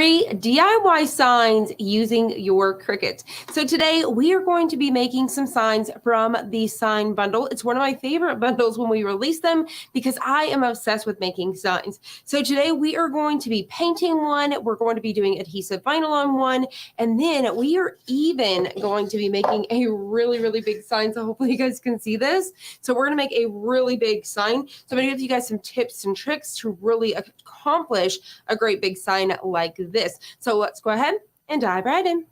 free DIY signs using your Cricut. So today we are going to be making some signs from the sign bundle. It's one of my favorite bundles when we release them because I am obsessed with making signs. So today we are going to be painting one, we're going to be doing adhesive vinyl on one, and then we are even going to be making a really big sign. So hopefully you guys can see this. So we're going to make a really big sign. So I'm going to give you guys some tips and tricks to really accomplish a great big sign like this. So let's go ahead and dive right in.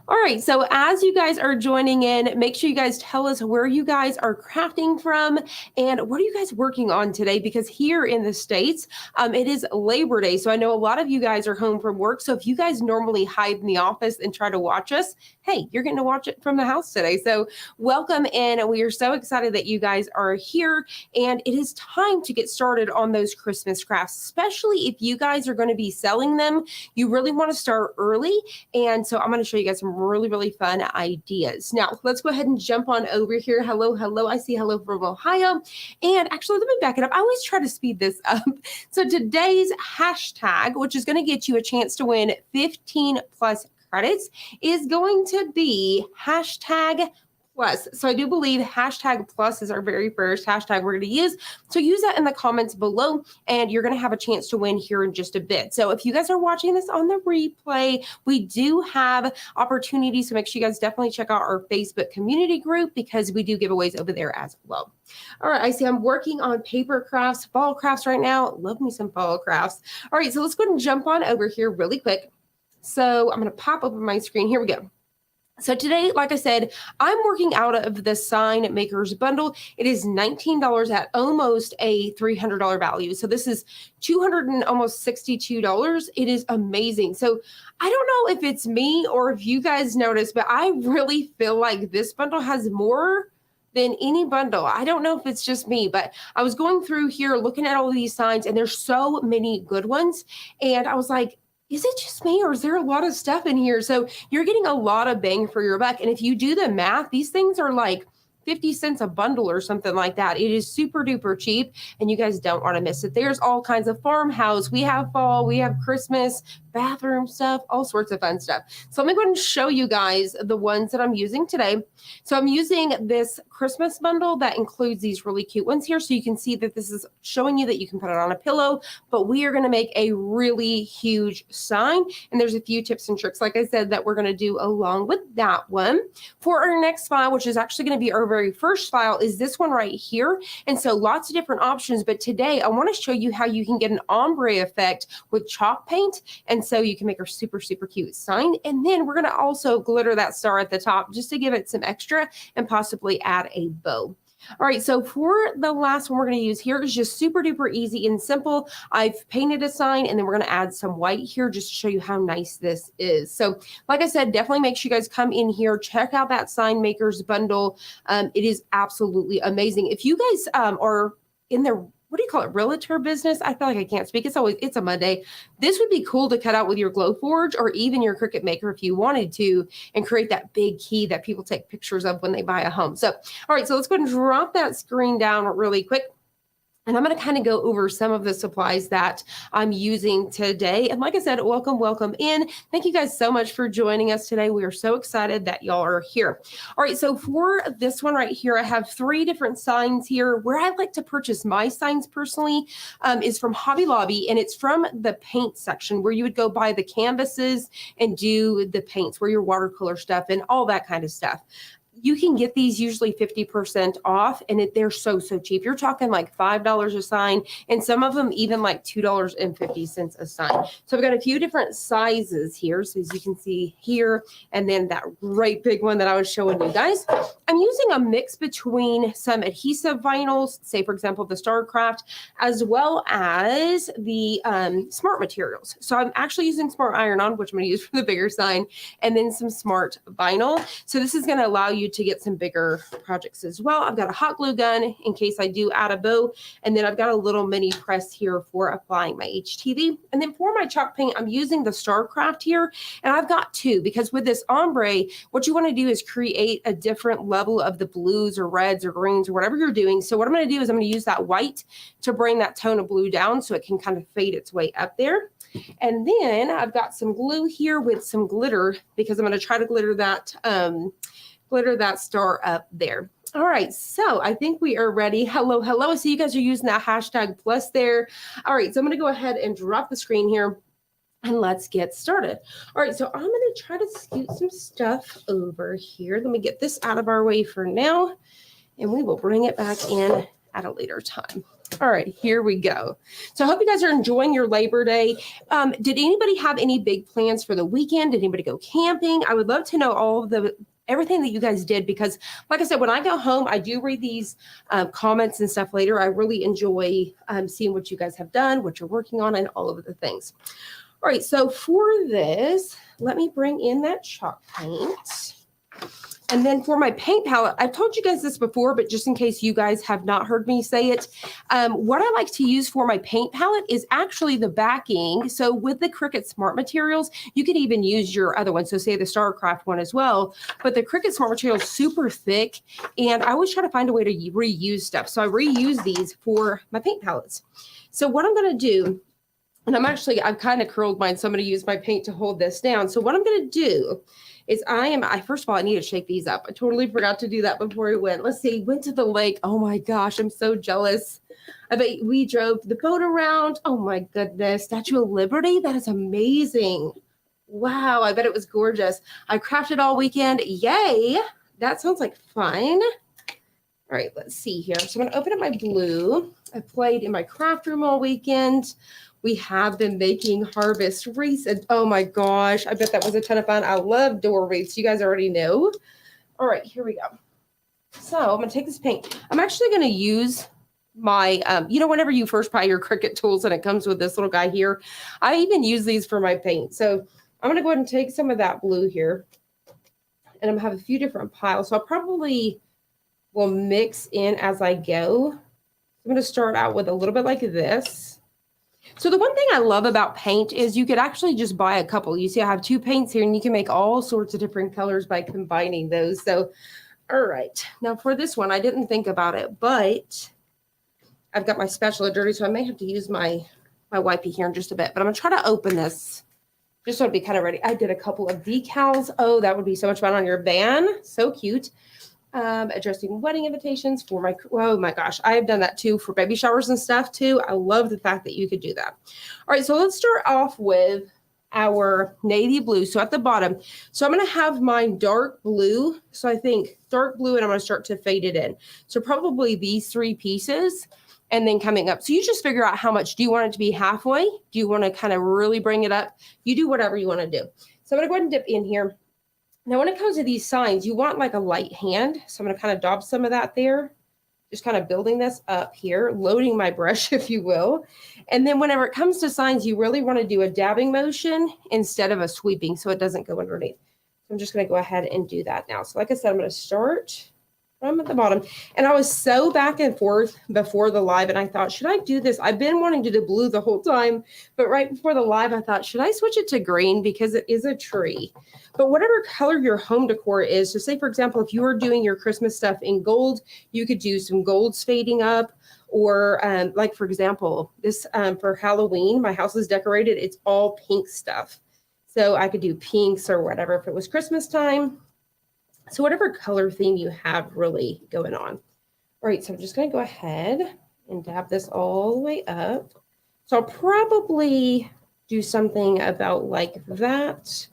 All right, so as you guys are joining in, make sure you guys tell us where you guys are crafting from and what are you guys working on today? Because here in the States, it is Labor Day. So I know a lot of you guys are home from work. So if you guys normally hide in the office and try to watch us, hey, you're getting to watch it from the house today. So welcome in. We are so excited that you guys are here. And it is time to get started on those Christmas crafts, especially if you guys are going to be selling them. You really want to start early. And so I'm going to show you guys some really fun ideas. Now, let's go ahead and jump on over here. Hello. I see hello from Ohio. And actually, let me back it up. I always try to speed this up. So today's hashtag, which is going to get you a chance to win 15 plus credits, is going to be hashtag plus. So I do believe hashtag plus is our very first hashtag we're going to use. So use that in the comments below and you're going to have a chance to win here in just a bit. So if you guys are watching this on the replay, we do have opportunities. So make sure you guys definitely check out our Facebook community group because we do giveaways over there as well. All right, I see I'm working on paper crafts, fall crafts right now. Love me some fall crafts. All right, so let's go ahead and jump on over here really quick. So I'm going to pop open my screen. Here we go. So today, like I said, I'm working out of the Sign Makers Bundle. It is $19 at almost a $300 value. So this is $200 and almost $62. It is amazing. So I don't know if it's me or if you guys notice, but I really feel like this bundle has more than any bundle. I don't know if it's just me, but I was going through here looking at all of these signs and there's so many good ones. And I was like, is it just me or is there a lot of stuff in here? So you're getting a lot of bang for your buck. And if you do the math, these things are like 50 cents a bundle or something like that. It is super duper cheap and you guys don't want to miss it. There's all kinds of farmhouse. We have fall, we have Christmas, bathroom stuff, all sorts of fun stuff. So let me go ahead and show you guys the ones that I'm using today. So I'm using this Christmas bundle that includes these really cute ones here. So you can see that this is showing you that you can put it on a pillow, but we are going to make a really huge sign. And there's a few tips and tricks, like I said, that we're going to do along with that one. For our next file, which is actually going to be our very first file, is this one right here. And so lots of different options, but today I want to show you how you can get an ombre effect with chalk paint. And so you can make a super cute sign. And then we're going to also glitter that star at the top just to give it some extra and possibly add a bow. All right, so for the last one we're going to use here is just super duper easy and simple. I've painted a sign and then we're going to add some white here just to show you how nice this is. So like I said, definitely make sure you guys come in here, check out that Sign Makers bundle. It is absolutely amazing. If you guys are in the what do you call it? Realtor business? I feel like I can't speak. It's a Monday. This would be cool to cut out with your Glowforge or even your Cricut Maker if you wanted to and create that big key that people take pictures of when they buy a home. So, all right, so let's go ahead and drop that screen down really quick. And I'm going to kind of go over some of the supplies that I'm using today. And like I said, welcome in. Thank you guys so much for joining us today. We are so excited that y'all are here. All right, so for this one right here, I have 3 different signs here. Where I like to purchase my signs personally is from Hobby Lobby, and it's from the paint section where you would go buy the canvases and do the paints, where your watercolor stuff and all that kind of stuff. You can get these usually 50% off and they're so cheap. You're talking like $5 a sign and some of them even like $2.50 a sign. So I've got a few different sizes here. So as you can see here, and then that great big one that I was showing you guys. I'm using a mix between some adhesive vinyls, say for example, the StarCraft, as well as the smart materials. So I'm actually using smart iron-on, which I'm going to use for the bigger sign, and then some smart vinyl. So this is going to allow you you to get some bigger projects as well. I've got a hot glue gun in case I do add a bow. And then I've got a little mini press here for applying my HTV. And then for my chalk paint, I'm using the Starcraft here. And I've got two, because with this ombre, what you want to do is create a different level of the blues or reds or greens or whatever you're doing. So what I'm going to do is I'm going to use that white to bring that tone of blue down so it can kind of fade its way up there. And then I've got some glue here with some glitter, because I'm going to try to glitter that star up there. All right, so I think we are ready. Hello, hello. So you guys are using that hashtag plus there. All right, so I'm going to go ahead and drop the screen here and let's get started. All right, so I'm going to try to scoot some stuff over here. Let me get this out of our way for now, and we will bring it back in at a later time. All right, here we go. So I hope you guys are enjoying your Labor Day. Did anybody have any big plans for the weekend? Did anybody go camping? I would love to know all of everything that you guys did, because like I said, when I go home, I do read these comments and stuff later. I really enjoy seeing what you guys have done, what you're working on, and all of the things. All right, so for this, let me bring in that chalk paint. And then for my paint palette, I've told you guys this before, but just in case you guys have not heard me say it, what I like to use for my paint palette is actually the backing. So with the Cricut Smart Materials, you could even use your other one. So say the Starcraft one as well. But the Cricut Smart Materials is super thick, and I always try to find a way to reuse stuff. So I reuse these for my paint palettes. So what I'm going to do, and I've kind of curled mine, so I'm going to use my paint to hold this down. So what I'm going to do is first of all, I need to shake these up. I totally forgot to do that before we went. Let's see, went to the lake. Oh my gosh, I'm so jealous. I bet we drove the boat around. Oh my goodness, Statue of Liberty, that is amazing. Wow, I bet it was gorgeous. I crafted all weekend, yay. That sounds like fun. All right, let's see here. So I'm gonna open up my blue. I played in my craft room all weekend. We have been making harvest wreaths, and oh my gosh, I bet that was a ton of fun. I love door wreaths. You guys already know. All right, here we go. So I'm going to take this paint. I'm actually going to use my, whenever you first buy your Cricut tools and it comes with this little guy here, I even use these for my paint. So I'm going to go ahead and take some of that blue here, and I'm going to have a few different piles. So I probably will mix in as I go. I'm going to start out with a little bit like this. So the one thing I love about paint is you could actually just buy a couple. You see, I have two paints here, and you can make all sorts of different colors by combining those. So, all right. Now for this one, I didn't think about it, but I've got my spatula dirty, so I may have to use my wipey here in just a bit. But I'm going to try to open this just so it'd be kind of ready. I did a couple of decals. Oh, that would be so much fun on your van. So cute. Addressing wedding invitations for oh my gosh, I have done that too for baby showers and stuff too. I love the fact that you could do that. All right, so let's start off with our navy blue. So at the bottom, so I'm going to have mine dark blue. So I think dark blue, and I'm going to start to fade it in. So probably these three pieces, and then coming up. So you just figure out how much. Do you want it to be halfway? Do you want to kind of really bring it up? You do whatever you want to do. So I'm going to go ahead and dip in here. Now, when it comes to these signs, you want like a light hand. So I'm going to kind of daub some of that there. Just kind of building this up here, loading my brush, if you will. And then whenever it comes to signs, you really want to do a dabbing motion instead of a sweeping so it doesn't go underneath. So I'm just going to go ahead and do that now. So like I said, I'm going to start from at the bottom. And I was so back and forth before the live, and I thought, should I do this? I've been wanting to do blue the whole time, but right before the live, I thought, should I switch it to green because it is a tree? But whatever color your home decor is, so say, for example, if you were doing your Christmas stuff in gold, you could do some golds fading up, or like, for example, this for Halloween, my house is decorated. It's all pink stuff. So I could do pinks or whatever if it was Christmas time. So whatever color theme you have really going on. All right, so I'm just going to go ahead and dab this all the way up. So I'll probably do something about like that.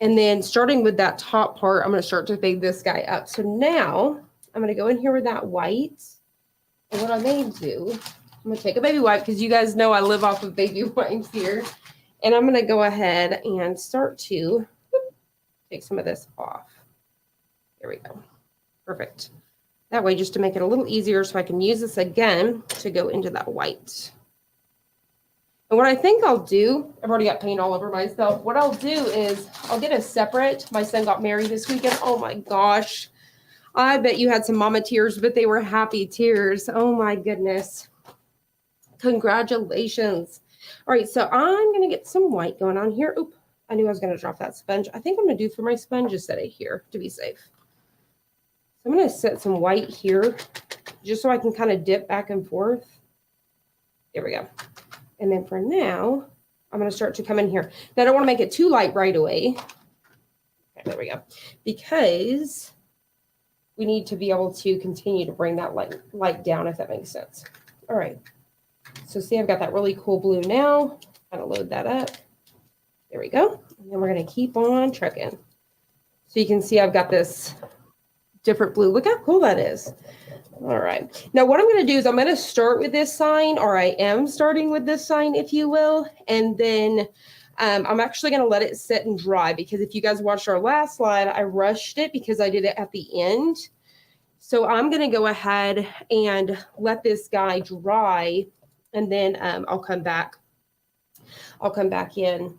And then starting with that top part, I'm going to start to fade this guy up. So now I'm going to go in here with that white. And what I may do, I'm going to take a baby wipe, because you guys know I live off of baby wipes here. And I'm going to go ahead and start to take some of this off. There we go. Perfect. That way, just to make it a little easier, so I can use this again to go into that white. And what I think I'll do, I've already got paint all over myself. What I'll do is I'll get a separate, my son got married this weekend. Oh my gosh. I bet you had some mama tears, but they were happy tears. Oh my goodness. Congratulations. All right, so I'm going to get some white going on here. Oop, I knew I was going to drop that sponge. I think I'm going to do for my sponge is set it here to be safe. So I'm going to set some white here just so I can kind of dip back and forth. There we go. And then for now, I'm going to start to come in here. Now, I don't want to make it too light right away. Okay, there we go. Because we need to be able to continue to bring that light down, if that makes sense. All right. So see, I've got that really cool blue now. Kind of load that up. There we go. And then we're going to keep on trucking. So you can see I've got this different blue. Look how cool that is. All right. Now what I'm going to do is I'm going to start with this sign, or I am starting with this sign, if you will. And then I'm actually going to let it sit and dry, because if you guys watched our last slide, I rushed it because I did it at the end. So I'm going to go ahead and let this guy dry, and then I'll come back in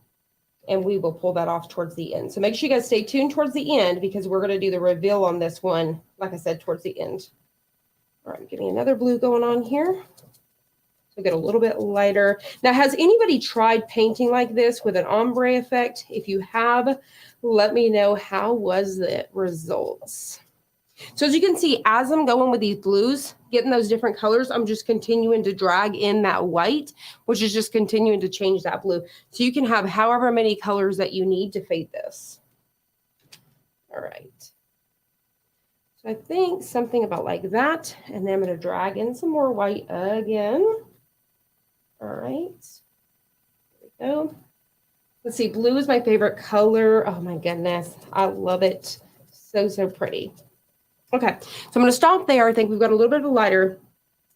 and we will pull that off towards the end. So make sure you guys stay tuned towards the end, because we're going to do the reveal on this one, like I said, towards the end. All right, getting another blue going on here. So get a little bit lighter. Now, has anybody tried painting like this with an ombre effect? If you have, let me know, how was the results? So as you can see, as I'm going with these blues, getting those different colors, I'm just continuing to drag in that white, which is just continuing to change that blue. So you can have however many colors that you need to fade this. All right. So I think something about like that. And then I'm going to drag in some more white again. All right. There we go. Let's see. Blue is my favorite color. Oh my goodness. I love it. So, so pretty. Okay, so I'm going to stop there. I think we've got a little bit of a lighter.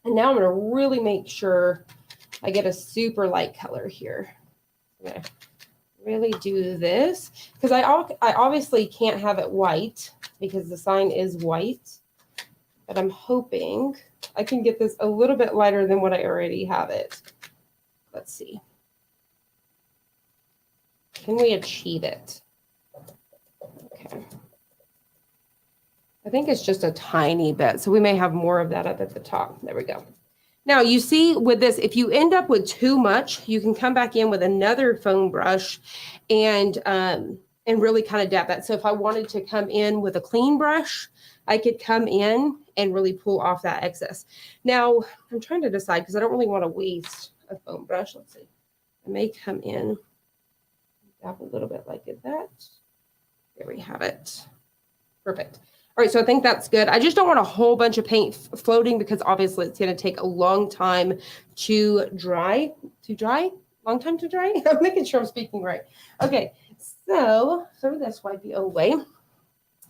And now I'm going to really make sure I get a super light color here. I'm going to really do this, because I obviously can't have it white because the sign is white. But I'm hoping I can get this a little bit lighter than what I already have it. Let's see. Can we achieve it? Okay. I think it's just a tiny bit, so we may have more of that up at the top. There we go. Now, you see with this, if you end up with too much, you can come back in with another foam brush and really kind of dab that. So if I wanted to come in with a clean brush, I could come in and really pull off that excess. Now, I'm trying to decide, because I don't really want to waste a foam brush. Let's see. I may come in, dab a little bit like that. There we have it. Perfect. All right, so I think that's good. I just don't want a whole bunch of paint floating, because obviously it's going to take a long time to dry. Long time to dry? I'm making sure I'm speaking right. Okay, so throw this wipey away.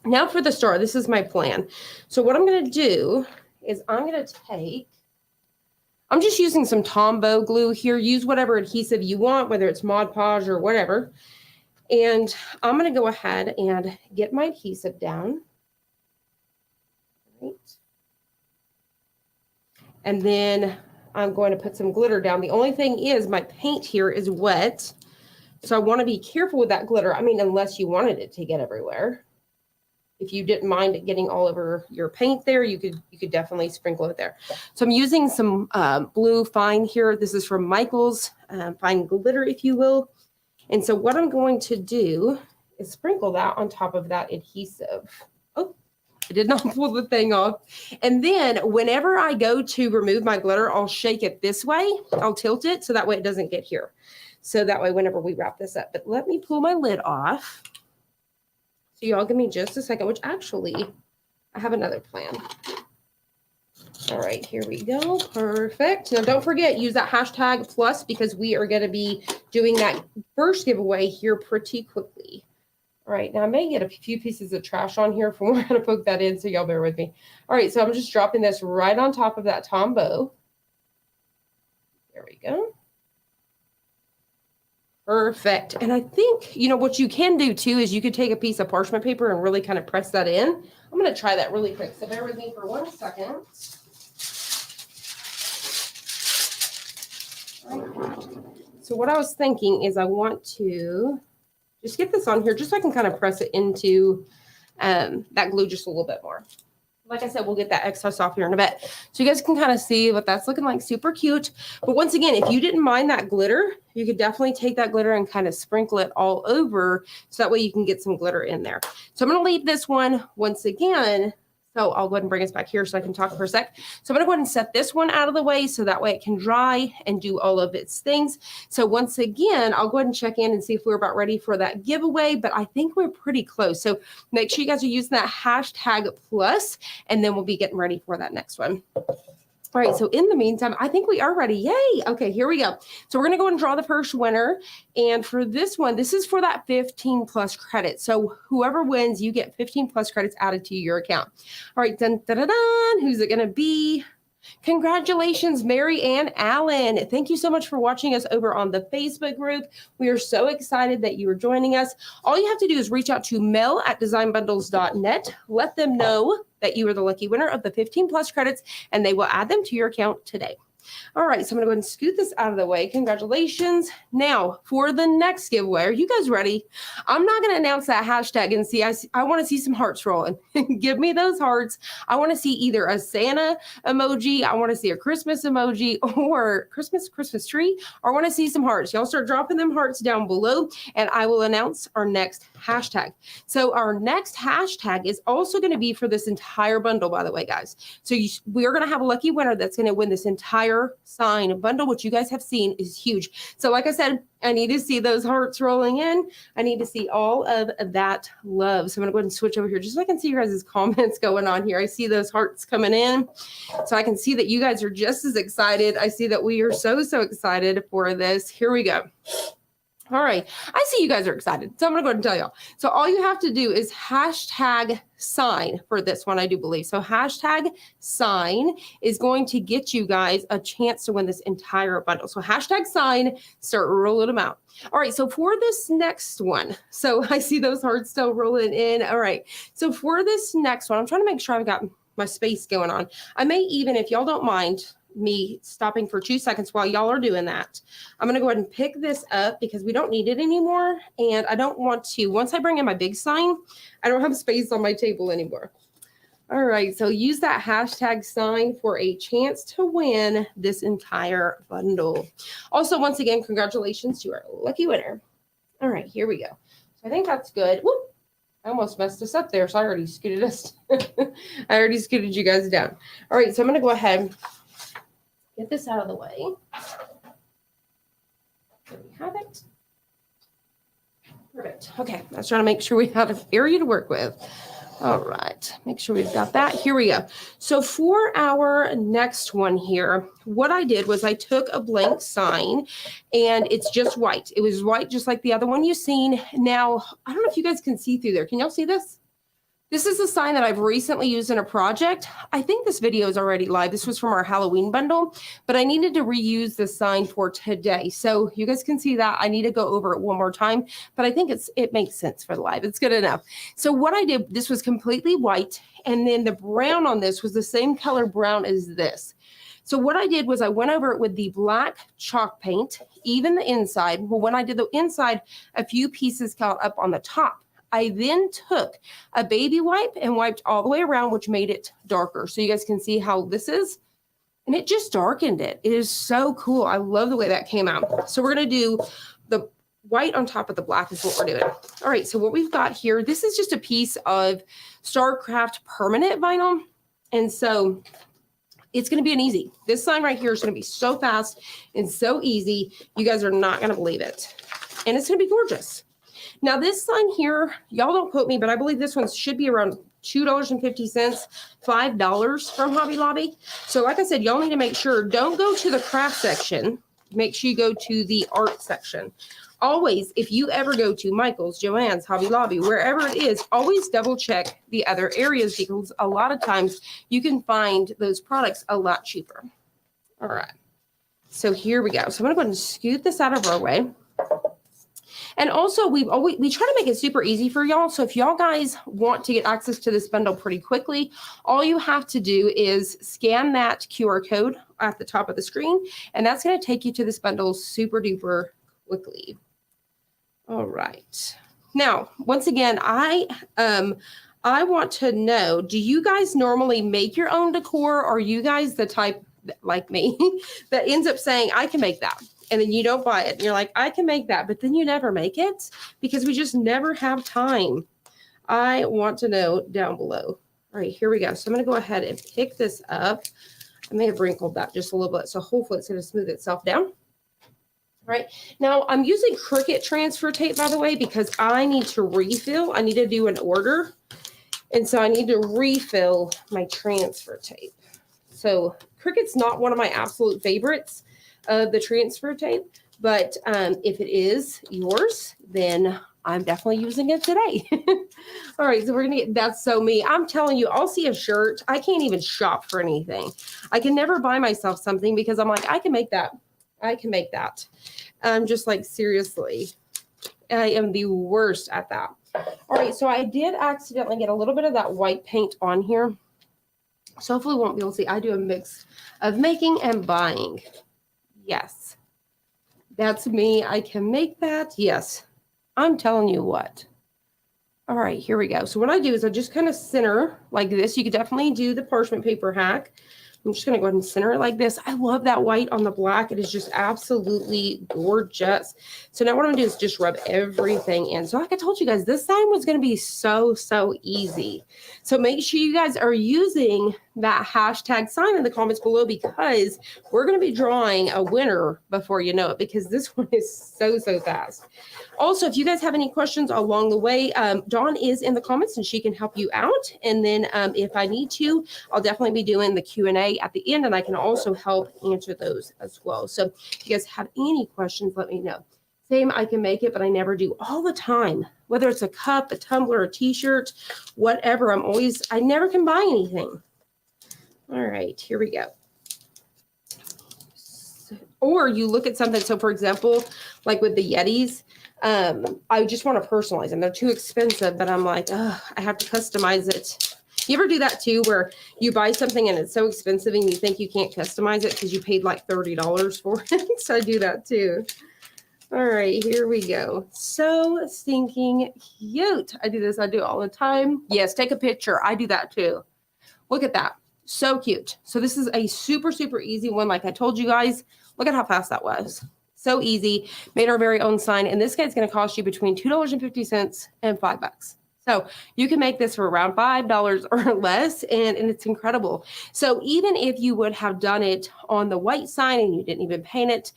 Now for the star, this is my plan. So what I'm going to do is I'm just using some Tombow glue here. Use whatever adhesive you want, whether it's Mod Podge or whatever. And I'm going to go ahead and get my adhesive down. Right. And then I'm going to put some glitter down. The only thing is my paint here is wet, so I want to be careful with that glitter. I mean, unless you wanted it to get everywhere. If you didn't mind it getting all over your paint there, you could definitely sprinkle it there. So I'm using some blue fine here. This is from Michael's fine glitter, if you will. And so what I'm going to do is sprinkle that on top of that adhesive. Oh, I did not pull the thing off. And then whenever I go to remove my glitter, I'll shake it this way. I'll tilt it so that way it doesn't get here. So that way whenever we wrap this up. But let me pull my lid off. So y'all give me just a second, which actually I have another plan. All right, here we go. Perfect. Now don't forget, use that hashtag plus, because we are going to be doing that first giveaway here pretty quickly. All right, now I may get a few pieces of trash on here from where I'm going to poke that in, so y'all bear with me. All right, so I'm just dropping this right on top of that Tombow. There we go. Perfect. And I think, you know, what you can do too is you could take a piece of parchment paper and really kind of press that in. I'm going to try that really quick. So bear with me for 1 second. So what I was thinking is I want to just get this on here just so I can kind of press it into that glue just a little bit more. Like I said, we'll get that excess off here in a bit. So you guys can kind of see what that's looking like. Super cute. But once again, if you didn't mind that glitter, you could definitely take that glitter and kind of sprinkle it all over. So that way you can get some glitter in there. So I'm going to leave this one once again. So I'll go ahead and bring us back here so I can talk for a sec. So I'm going to go ahead and set this one out of the way so that way it can dry and do all of its things. So once again, I'll go ahead and check in and see if we're about ready for that giveaway, but I think we're pretty close. So make sure you guys are using that #plus, and then we'll be getting ready for that next one. All right, so in the meantime, I think we are ready. Yay. Okay, here we go. So we're going to go and draw the first winner. And for this one, this is for that 15 plus credit. So whoever wins, you get 15 plus credits added to your account. All right, dun, dun, dun, dun. Who's it going to be? Congratulations, Mary Ann Allen. Thank you so much for watching us over on the Facebook group. We are so excited that you are joining us. All you have to do is reach out to mel@designbundles.net. Let them know that you are the lucky winner of the 15 plus credits, and they will add them to your account today. All right, so I'm going to go ahead and scoot this out of the way. Congratulations. Now, for the next giveaway, are you guys ready? I'm not going to announce that hashtag and see. I want to see some hearts rolling. Give me those hearts. I want to see either a Santa emoji, I want to see a Christmas emoji, or Christmas tree, or I want to see some hearts. Y'all start dropping them hearts down below, and I will announce our next hashtag. So our next hashtag is also going to be for this entire bundle, by the way, guys. So we're going to have a lucky winner that's going to win this entire sign bundle, which you guys have seen is huge. So like I said, I need to see those hearts rolling in. I need to see all of that love. So I'm going to go ahead and switch over here just so I can see your guys' comments going on here. I see those hearts coming in. So I can see that you guys are just as excited. I see that we are so excited for this. Here we go. All right. I see you guys are excited. So I'm going to go ahead and tell y'all. So all you have to do is hashtag sign for this one, I do believe. So hashtag sign is going to get you guys a chance to win this entire bundle. So hashtag sign, start rolling them out. All right. So for this next one, so I see those hearts still rolling in. All right. So for this next one, I'm trying to make sure I've got my space going on. I may even, if y'all don't mind, me stopping for 2 seconds while y'all are doing that, I'm going to go ahead and pick this up because we don't need it anymore. And I don't want to, once I bring in my big sign, I don't have space on my table anymore. All right, so use that hashtag sign for a chance to win this entire bundle. Also, once again, congratulations to our lucky winner. All right, here we go. So I think that's good. Whoop. I almost messed us up there, so I already scooted us. I already scooted you guys down. All right, so I'm going to go ahead get this out of the way. There we have it. Perfect. Okay, let's try to make sure we have an area to work with. All right, make sure we've got that. Here we go. So for our next one here, what I did was I took a blank sign and it's just white. It was white just like the other one you've seen. Now, I don't know if you guys can see through there. Can y'all see this? This is a sign that I've recently used in a project. I think this video is already live. This was from our Halloween bundle, but I needed to reuse this sign for today. So you guys can see that. I need to go over it one more time, but I think it makes sense for the live. It's good enough. So what I did, this was completely white, and then the brown on this was the same color brown as this. So what I did was I went over it with the black chalk paint, even the inside. Well, when I did the inside, a few pieces got up on the top. I then took a baby wipe and wiped all the way around, which made it darker. So you guys can see how this is. And it just darkened it. It is so cool. I love the way that came out. So we're going to do the white on top of the black is what we're doing. All right. So what we've got here, this is just a piece of StarCraft permanent vinyl. And so it's going to be an easy. This sign right here is going to be so fast and so easy. You guys are not going to believe it. And it's going to be gorgeous. Now this sign here, y'all don't quote me, but I believe this one should be around $2.50, $5 from Hobby Lobby. So like I said, y'all need to make sure, don't go to the craft section. Make sure you go to the art section. Always, if you ever go to Michael's, Joann's, Hobby Lobby, wherever it is, always double check the other areas because a lot of times you can find those products a lot cheaper. All right. So here we go. So I'm going to go ahead and scoot this out of our way. And also, we try to make it super easy for y'all. So if y'all guys want to get access to this bundle pretty quickly, all you have to do is scan that QR code at the top of the screen, and that's going to take you to this bundle super duper quickly. All right. Now, once again, I I want to know, do you guys normally make your own decor, or are you guys the type like me that ends up saying, I can make that? And then you don't buy it. And you're like, I can make that, but then you never make it because we just never have time. I want to know down below. All right, here we go. So I'm going to go ahead and pick this up. I may have wrinkled that just a little bit, so hopefully it's going to smooth itself down. All right, now I'm using Cricut transfer tape, by the way, because I need to refill. I need to do an order, and so I need to refill my transfer tape. So Cricut's not one of my absolute favorites of the transfer tape, but if it is yours, then I'm definitely using it today. All right, so we're gonna get, that's so me. I'm telling you, I'll see a shirt. I can't even shop for anything. I can never buy myself something because I'm like, I can make that. I can make that. I'm just like, seriously, I am the worst at that. All right, so I did accidentally get a little bit of that white paint on here. So hopefully we won't be able to see. I do a mix of making and buying. Yes, that's me. I can make that. Yes, I'm telling you what. All right, here we go. So what I do is I just kind of center like this. You could definitely do the parchment paper hack. I'm just going to go ahead and center it like this. I love that white on the black. It is just absolutely gorgeous. So now what I'm going to do is just rub everything in. So like I told you guys, this sign was going to be so easy. So make sure you guys are using that hashtag sign in the comments below, because we're going to be drawing a winner before you know it, because this one is so fast. Also, if you guys have any questions along the way, Dawn is in the comments and she can help you out. And then if I need to, I'll definitely be doing the Q&A at the end, and I can also help answer those as well. So if you guys have any questions, let me know. Same, I can make it, but I never do all the time. Whether it's a cup, a tumbler, a t-shirt, whatever, I never can buy anything. All right, here we go. Or you look at something, so for example, like with the Yetis, I just want to personalize them. They're too expensive, but I'm like, oh, I have to customize it. You ever do that too, where you buy something and it's so expensive and you think you can't customize it because you paid like $30 for it? So I do that too. All right, here we go. So stinking cute. I do this, I do it all the time. Yes, take a picture. I do that too. Look at that. So cute. So this is a super easy one. Like I told you guys, look at how fast that was. So easy. Made our very own sign. And this guy's going to cost you between $2.50 and $5. So you can make this for around $5 or less, and it's incredible. So even if you would have done it on the white sign and you didn't even paint it,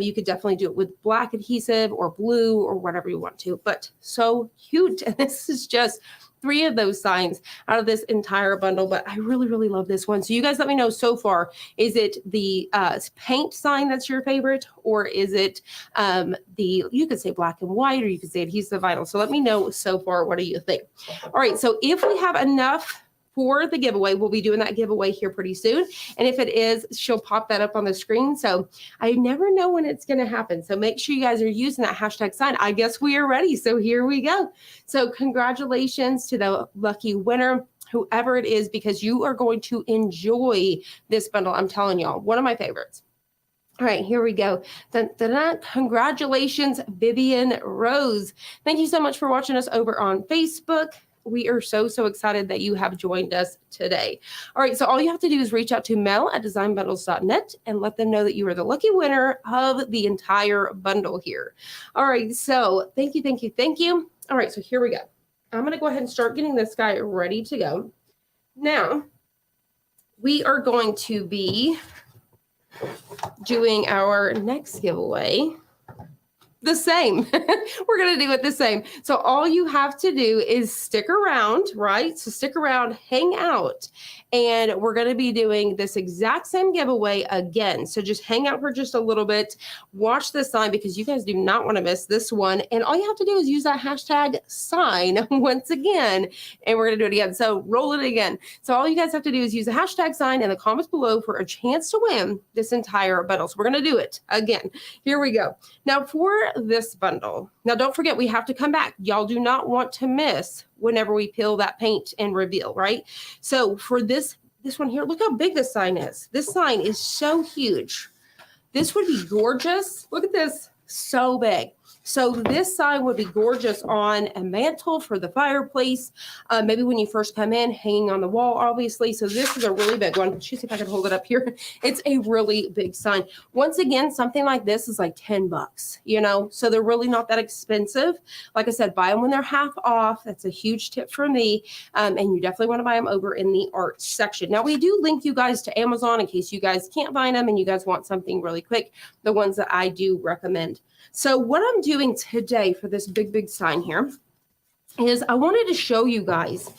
you could definitely do it with black adhesive or blue or whatever you want to. But so cute. And this is just 3 of those signs out of this entire bundle, but I really love this one. So you guys let me know so far, is it the paint sign that's your favorite, or is it you could say black and white, or you could say adhesive vinyl. So let me know so far, what do you think? All right, so if we have enough for the giveaway, we'll be doing that giveaway here pretty soon. And if it is, she'll pop that up on the screen. So I never know when it's going to happen. So make sure you guys are using that hashtag sign. I guess we are ready. So here we go. So congratulations to the lucky winner, whoever it is, because you are going to enjoy this bundle. I'm telling y'all, one of my favorites. All right, here we go. Dun, dun, dun. Congratulations, Vivian Rose. Thank you so much for watching us over on Facebook. We are so excited that you have joined us today. All right, so all you have to do is reach out to mel@designbundles.net and let them know that you are the lucky winner of the entire bundle here. All right, so thank you. All right, so here we go. I'm going to go ahead and start getting this guy ready to go. Now, we are going to be doing our next giveaway the same. We're going to do it the same. So all you have to do is stick around, right? So stick around, hang out, and we're going to be doing this exact same giveaway again. So just hang out for just a little bit, watch the sign, because you guys do not want to miss this one. And all you have to do is use that hashtag sign once again, and we're going to do it again. So roll it again. So all you guys have to do is use the hashtag sign in the comments below for a chance to win this entire bundle. So we're going to do it again. Here we go. Now for this bundle. Now, don't forget, we have to come back. Y'all do not want to miss whenever we peel that paint and reveal, right? So for this one here, look how big this sign is. This sign is so huge. This would be gorgeous. Look at this, so big. So this sign would be gorgeous on a mantle for the fireplace. Maybe when you first come in, hanging on the wall, obviously. So this is a really big one. Let's see if I can hold it up here. It's a really big sign. Once again, something like this is like $10, you know, so they're really not that expensive. Like I said, buy them when they're half off. That's a huge tip for me. And you definitely want to buy them over in the art section. Now, we do link you guys to Amazon in case you guys can't find them and you guys want something really quick, the ones that I do recommend. So what I'm doing today for this big sign here is I wanted to show you guys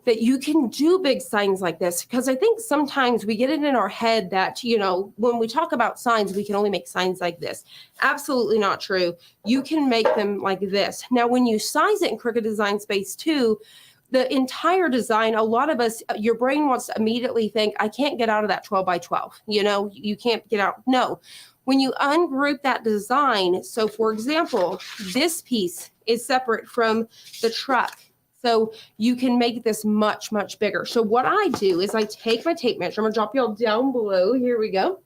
that you can do big signs like this, because I think sometimes we get it in our head that, you know, when we talk about signs, we can only make signs like this. Absolutely not true. You can make them like this. Now, when you size it in Cricut Design Space too, the entire design, a lot of us, your brain wants to immediately think, I can't get out of that 12 by 12. You know, you can't get out. No. When you ungroup that design, so for example, this piece is separate from the truck. So you can make this much bigger. So what I do is I take my tape measure. I'm gonna drop y'all down below. Here we go.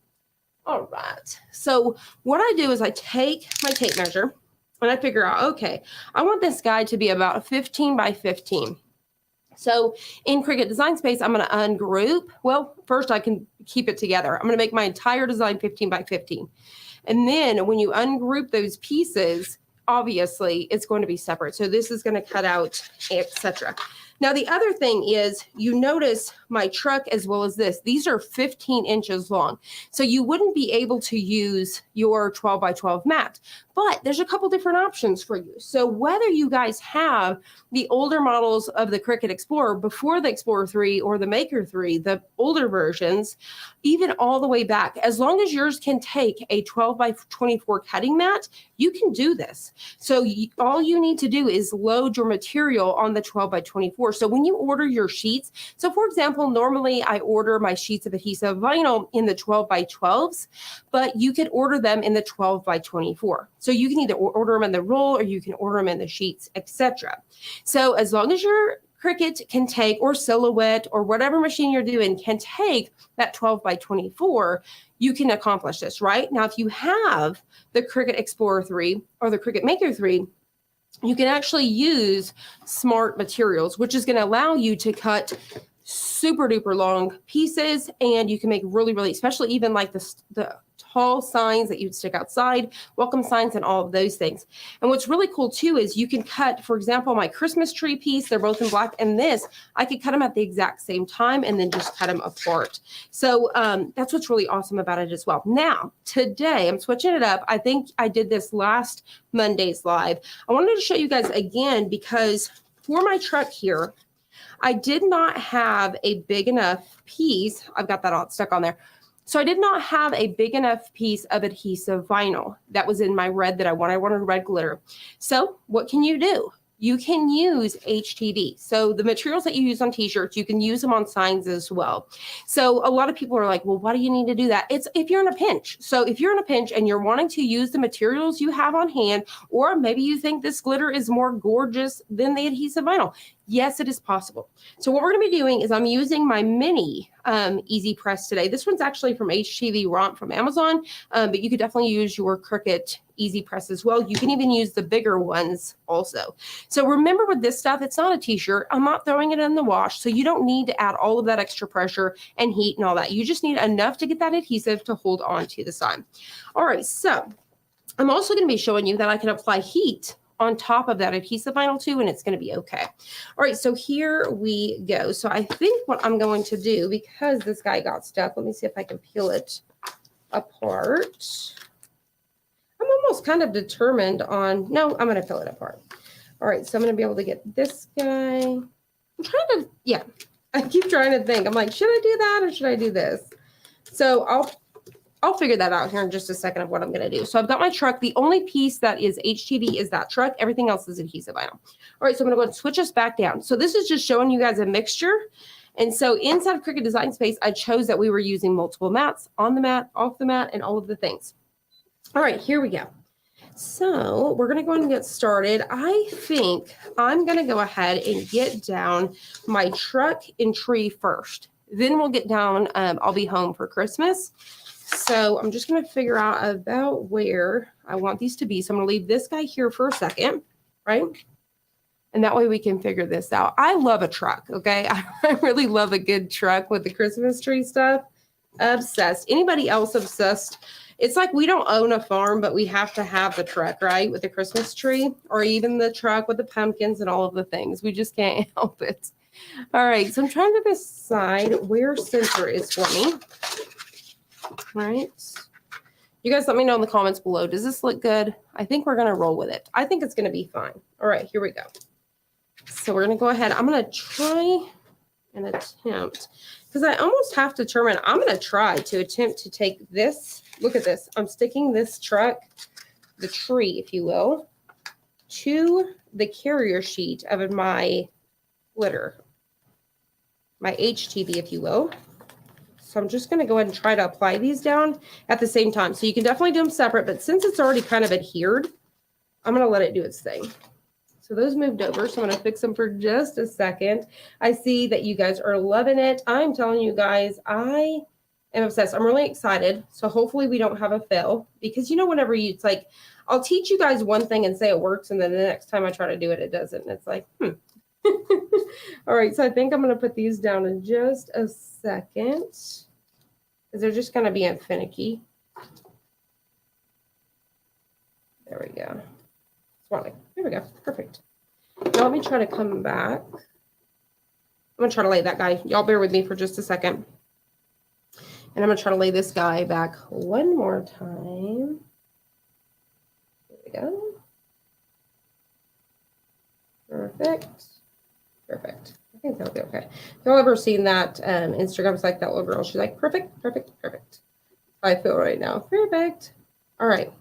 All right. So what I do is I take my tape measure and I figure out, okay, I want this guy to be about 15 by 15. So in Cricut Design Space, I'm going to ungroup. Well, first I can keep it together. I'm going to make my entire design 15 by 15. And then when you ungroup those pieces, obviously it's going to be separate. So this is going to cut out, etc. Now, the other thing is you notice my truck as well as this. These are 15 inches long. So you wouldn't be able to use your 12 by 12 mat. But there's a couple different options for you. So whether you guys have the older models of the Cricut Explorer before the Explorer 3 or the Maker 3, the older versions, even all the way back, as long as yours can take a 12 by 24 cutting mat, you can do this. So all you need to do is load your material on the 12 by 24. So when you order your sheets, so for example, normally I order my sheets of adhesive vinyl in the 12 by 12s, but you could order them in the 12 by 24. So you can either order them in the roll or you can order them in the sheets, etc. So as long as your Cricut can take, or Silhouette, or whatever machine you're doing can take that 12 by 24, you can accomplish this, right? Now, if you have the Cricut Explorer 3 or the Cricut Maker 3, you can actually use smart materials, which is going to allow you to cut super duper long pieces, and you can make really, especially even like the tall signs that you'd stick outside, welcome signs, and all of those things. And what's really cool too is you can cut, for example, my Christmas tree piece, they're both in black, and this, I could cut them at the exact same time and then just cut them apart. So that's what's really awesome about it as well. Now, today, I'm switching it up. I think I did this last Monday's live. I wanted to show you guys again because for my truck here, I did not have a big enough piece. I've got that all stuck on there. So I did not have a big enough piece of adhesive vinyl that was in my red that I wanted. I wanted red glitter. So what can you do? You can use HTV. So the materials that you use on t-shirts, you can use them on signs as well. So a lot of people are like, well, why do you need to do that? It's if you're in a pinch. So if you're in a pinch and you're wanting to use the materials you have on hand, or maybe you think this glitter is more gorgeous than the adhesive vinyl, yes, it is possible. So what we're going to be doing is I'm using my mini Easy Press today. This one's actually from HTV Romp from Amazon, but you could definitely use your Cricut Easy Press as well. You can even use the bigger ones also. So remember with this stuff, it's not a t-shirt. I'm not throwing it in the wash, so you don't need to add all of that extra pressure and heat and all that. You just need enough to get that adhesive to hold on to the sign. All right, so I'm also going to be showing you that I can apply heat on top of that adhesive vinyl too, and it's going to be okay. All right, so here we go. So I think what I'm going to do, because this guy got stuck, let me see if I can peel it apart. I'm almost kind of determined on, no, I'm going to peel it apart. All right, so I'm going to be able to get this guy. I'm trying to, yeah, I keep trying to think. I'm like, should I do that or should I do this? So I'll figure that out here in just a second of what I'm going to do. So I've got my truck. The only piece that is HTV is that truck. Everything else is adhesive vinyl. All right, so I'm going to go ahead and switch us back down. So this is just showing you guys a mixture. And so inside of Cricut Design Space, I chose that we were using multiple mats, on the mat, off the mat, and all of the things. All right, here we go. So we're going to go ahead and get started. I think I'm going to go ahead and get down my truck and tree first. Then we'll get down, I'll be home for Christmas. So I'm just going to figure out about where I want these to be. So I'm going to leave this guy here for a second, right? And that way we can figure this out. I love a truck, okay? I really love a good truck with the Christmas tree stuff. Obsessed. Anybody else obsessed? It's like we don't own a farm, but we have to have the truck, right? With the Christmas tree, or even the truck with the pumpkins and all of the things. We just can't help it. All right, so I'm trying to decide where center is for me. All right. You guys let me know in the comments below. Does this look good? I think we're going to roll with it. I think it's going to be fine. All right, here we go. So we're going to go ahead. I'm going to try and attempt, because I almost have to determine, I'm going to try to attempt to take this. Look at this. I'm sticking this truck, the tree, if you will, to the carrier sheet of my glitter, my HTV, if you will. So I'm just going to go ahead and try to apply these down at the same time. So you can definitely do them separate, but since it's already kind of adhered, I'm going to let it do its thing. So those moved over, so I'm going to fix them for just a second. I see that you guys are loving it. I'm telling you guys, I am obsessed. I'm really excited. So hopefully we don't have a fail, because you know, whenever it's like, I'll teach you guys one thing and say it works, and then the next time I try to do it, it doesn't. And it's like, All right, so I think I'm going to put these down in just a second, because they're just going to be finicky. There we go. There we go. Perfect. Now let me try to come back. I'm going to try to lay that guy. Y'all bear with me for just a second. And I'm going to try to lay this guy back one more time. There we go. Perfect. Perfect. I think that'll be okay. If y'all ever seen that Instagram's like that little girl, she's like, perfect, perfect, perfect. I feel right now. Perfect. All right.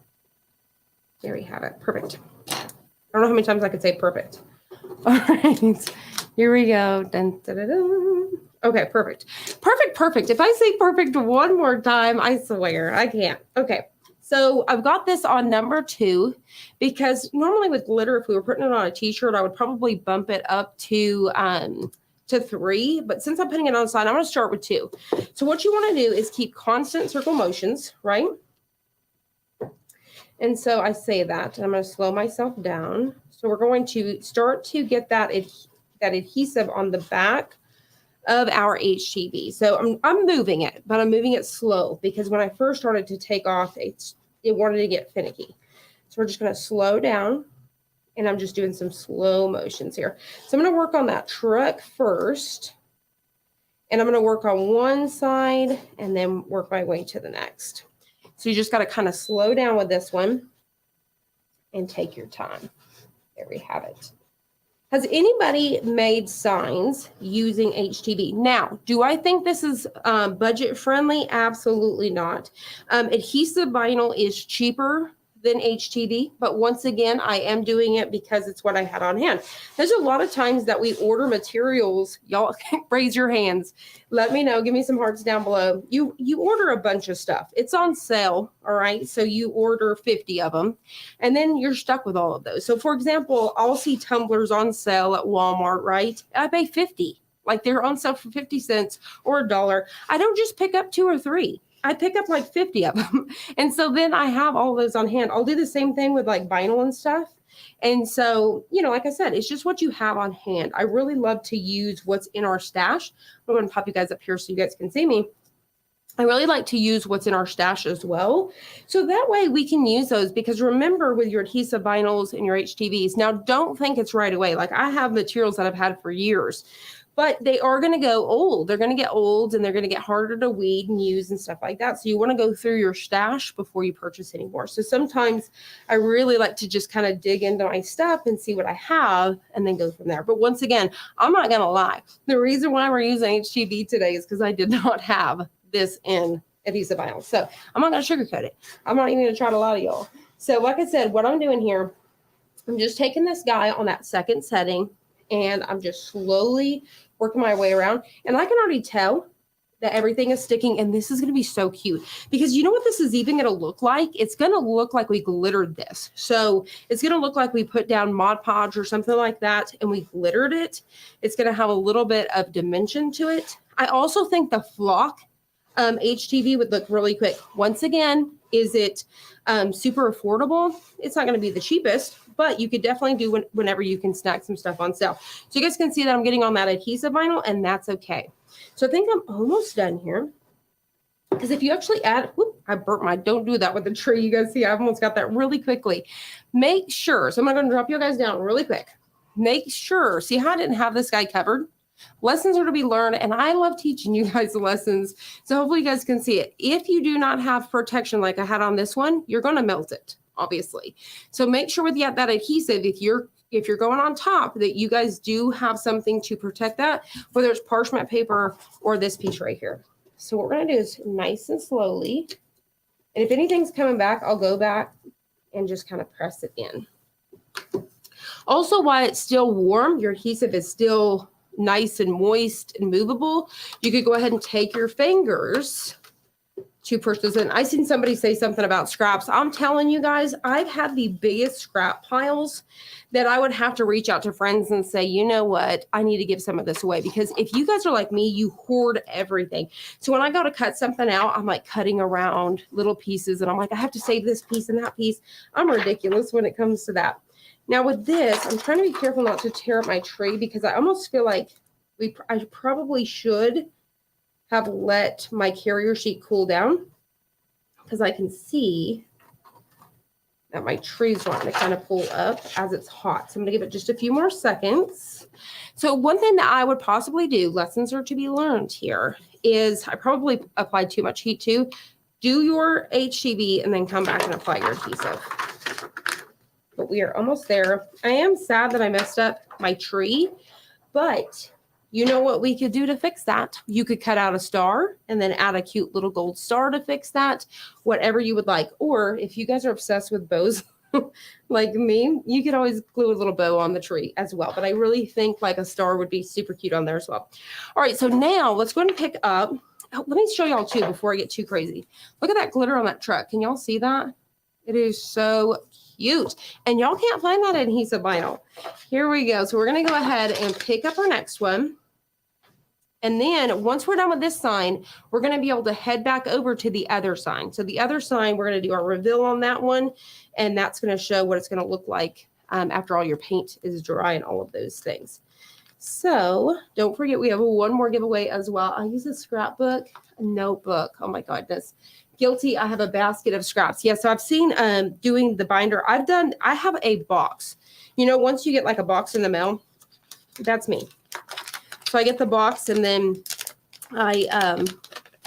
There we have it. Perfect. I don't know how many times I could say perfect. All right. Here we go. Dun, dun, dun, dun. Okay, perfect. Perfect, perfect. If I say perfect one more time, I swear I can't. Okay. So I've got this on number 2, because normally with glitter, if we were putting it on a t-shirt, I would probably bump it up to 3. But since I'm putting it on the side, I'm going to start with 2. So what you want to do is keep constant circle motions, right? And so I say that, and I'm going to slow myself down. So we're going to start to get that adhesive on the back of our HTV. So I'm moving it, but I'm moving it slow, because when I first started to take off, it wanted to get finicky. So we're just going to slow down, and I'm just doing some slow motions here. So I'm going to work on that truck first, and I'm going to work on one side and then work my way to the next. So you just got to kind of slow down with this one and take your time. There we have it. Has anybody made signs using HTV? Now, do I think this is budget friendly? Absolutely not. Adhesive vinyl is cheaper than HTV, but once again, I am doing it because it's what I had on hand. There's a lot of times that we order materials. Y'all raise your hands. Let me know. Give me some hearts down below. You order a bunch of stuff. It's on sale, all right? So you order 50 of them, and then you're stuck with all of those. So for example, I'll see tumblers on sale at Walmart, right? I pay 50. Like they're on sale for 50 cents or $1. I don't just pick up 2 or 3. I pick up like 50 of them. And so then I have all those on hand. I'll do the same thing with like vinyl and stuff. And so, you know, like I said, it's just what you have on hand. I really love to use what's in our stash. I'm going to pop you guys up here so you guys can see me. I really like to use what's in our stash as well. So that way we can use those, because remember, with your adhesive vinyls and your HTVs, now don't think it's right away. Like I have materials that I've had for years, but they are going to go old. They're going to get old, and they're going to get harder to weed and use and stuff like that. So you want to go through your stash before you purchase any more. So sometimes I really like to just kind of dig into my stuff and see what I have and then go from there. But once again, I'm not going to lie. The reason why we're using HTV today is because I did not have this in adhesive vinyl. So I'm not going to sugarcoat it. I'm not even going to try to lie to y'all. So like I said, what I'm doing here, I'm just taking this guy on that second setting, and I'm just slowly working my way around. And I can already tell that everything is sticking, and this is going to be so cute, because you know what this is even going to look like? It's going to look like we glittered this. So it's going to look like we put down Mod Podge or something like that, and we glittered it. It's going to have a little bit of dimension to it. I also think the flock HTV would look really quick. Once again, is it super affordable? It's not going to be the cheapest, but you could definitely do whenever you can snag some stuff on sale. So you guys can see that I'm getting on that adhesive vinyl, and that's okay. So I think I'm almost done here. Because if you actually add, whoop, I burnt my, don't do that with the tree. You guys see, I almost got that really quickly. Make sure, so I'm going to drop you guys down really quick. Make sure, see how I didn't have this guy covered? Lessons are to be learned, and I love teaching you guys the lessons. So hopefully you guys can see it. If you do not have protection like I had on this one, you're going to melt it, obviously. So make sure with that adhesive, if you're going on top, that you guys do have something to protect that, whether it's parchment paper or this piece right here. So what we're going to do is nice and slowly, and if anything's coming back, I'll go back and just kind of press it in. Also, while it's still warm, your adhesive is still nice and moist and movable. You could go ahead and take your fingers to push this in. I seen somebody say something about scraps. I'm telling you guys, I've had the biggest scrap piles that I would have to reach out to friends and say, you know what, I need to give some of this away. Because if you guys are like me, you hoard everything. So when I go to cut something out, I'm like cutting around little pieces, and I'm like, I have to save this piece and that piece. I'm ridiculous when it comes to that. Now with this, I'm trying to be careful not to tear up my tree, because I almost feel like I probably should have let my carrier sheet cool down, because I can see that my tree's wanting to kind of pull up as it's hot. So I'm going to give it just a few more seconds. So one thing that I would possibly do, lessons are to be learned here, is I probably applied too much heat too. Do your HTV and then come back and apply your adhesive. But we are almost there. I am sad that I messed up my tree, but you know what we could do to fix that? You could cut out a star and then add a cute little gold star to fix that, whatever you would like. Or if you guys are obsessed with bows like me, you could always glue a little bow on the tree as well. But I really think like a star would be super cute on there as well. All right, so now let's go ahead and pick up. Oh, let me show y'all too before I get too crazy. Look at that glitter on that truck. Can y'all see that? It is so cute. And y'all can't find that adhesive vinyl. Here we go. So we're going to go ahead and pick up our next one. And then once we're done with this sign, we're going to be able to head back over to the other sign. So the other sign, we're going to do our reveal on that one. And that's going to show what it's going to look like after all your paint is dry and all of those things. So don't forget, we have one more giveaway as well. I use a scrapbook, a notebook. Oh my goodness. Guilty. I have a basket of scraps. Yeah. So I've seen doing the binder. I have a box. You know, once you get like a box in the mail, that's me. So I get the box, and then I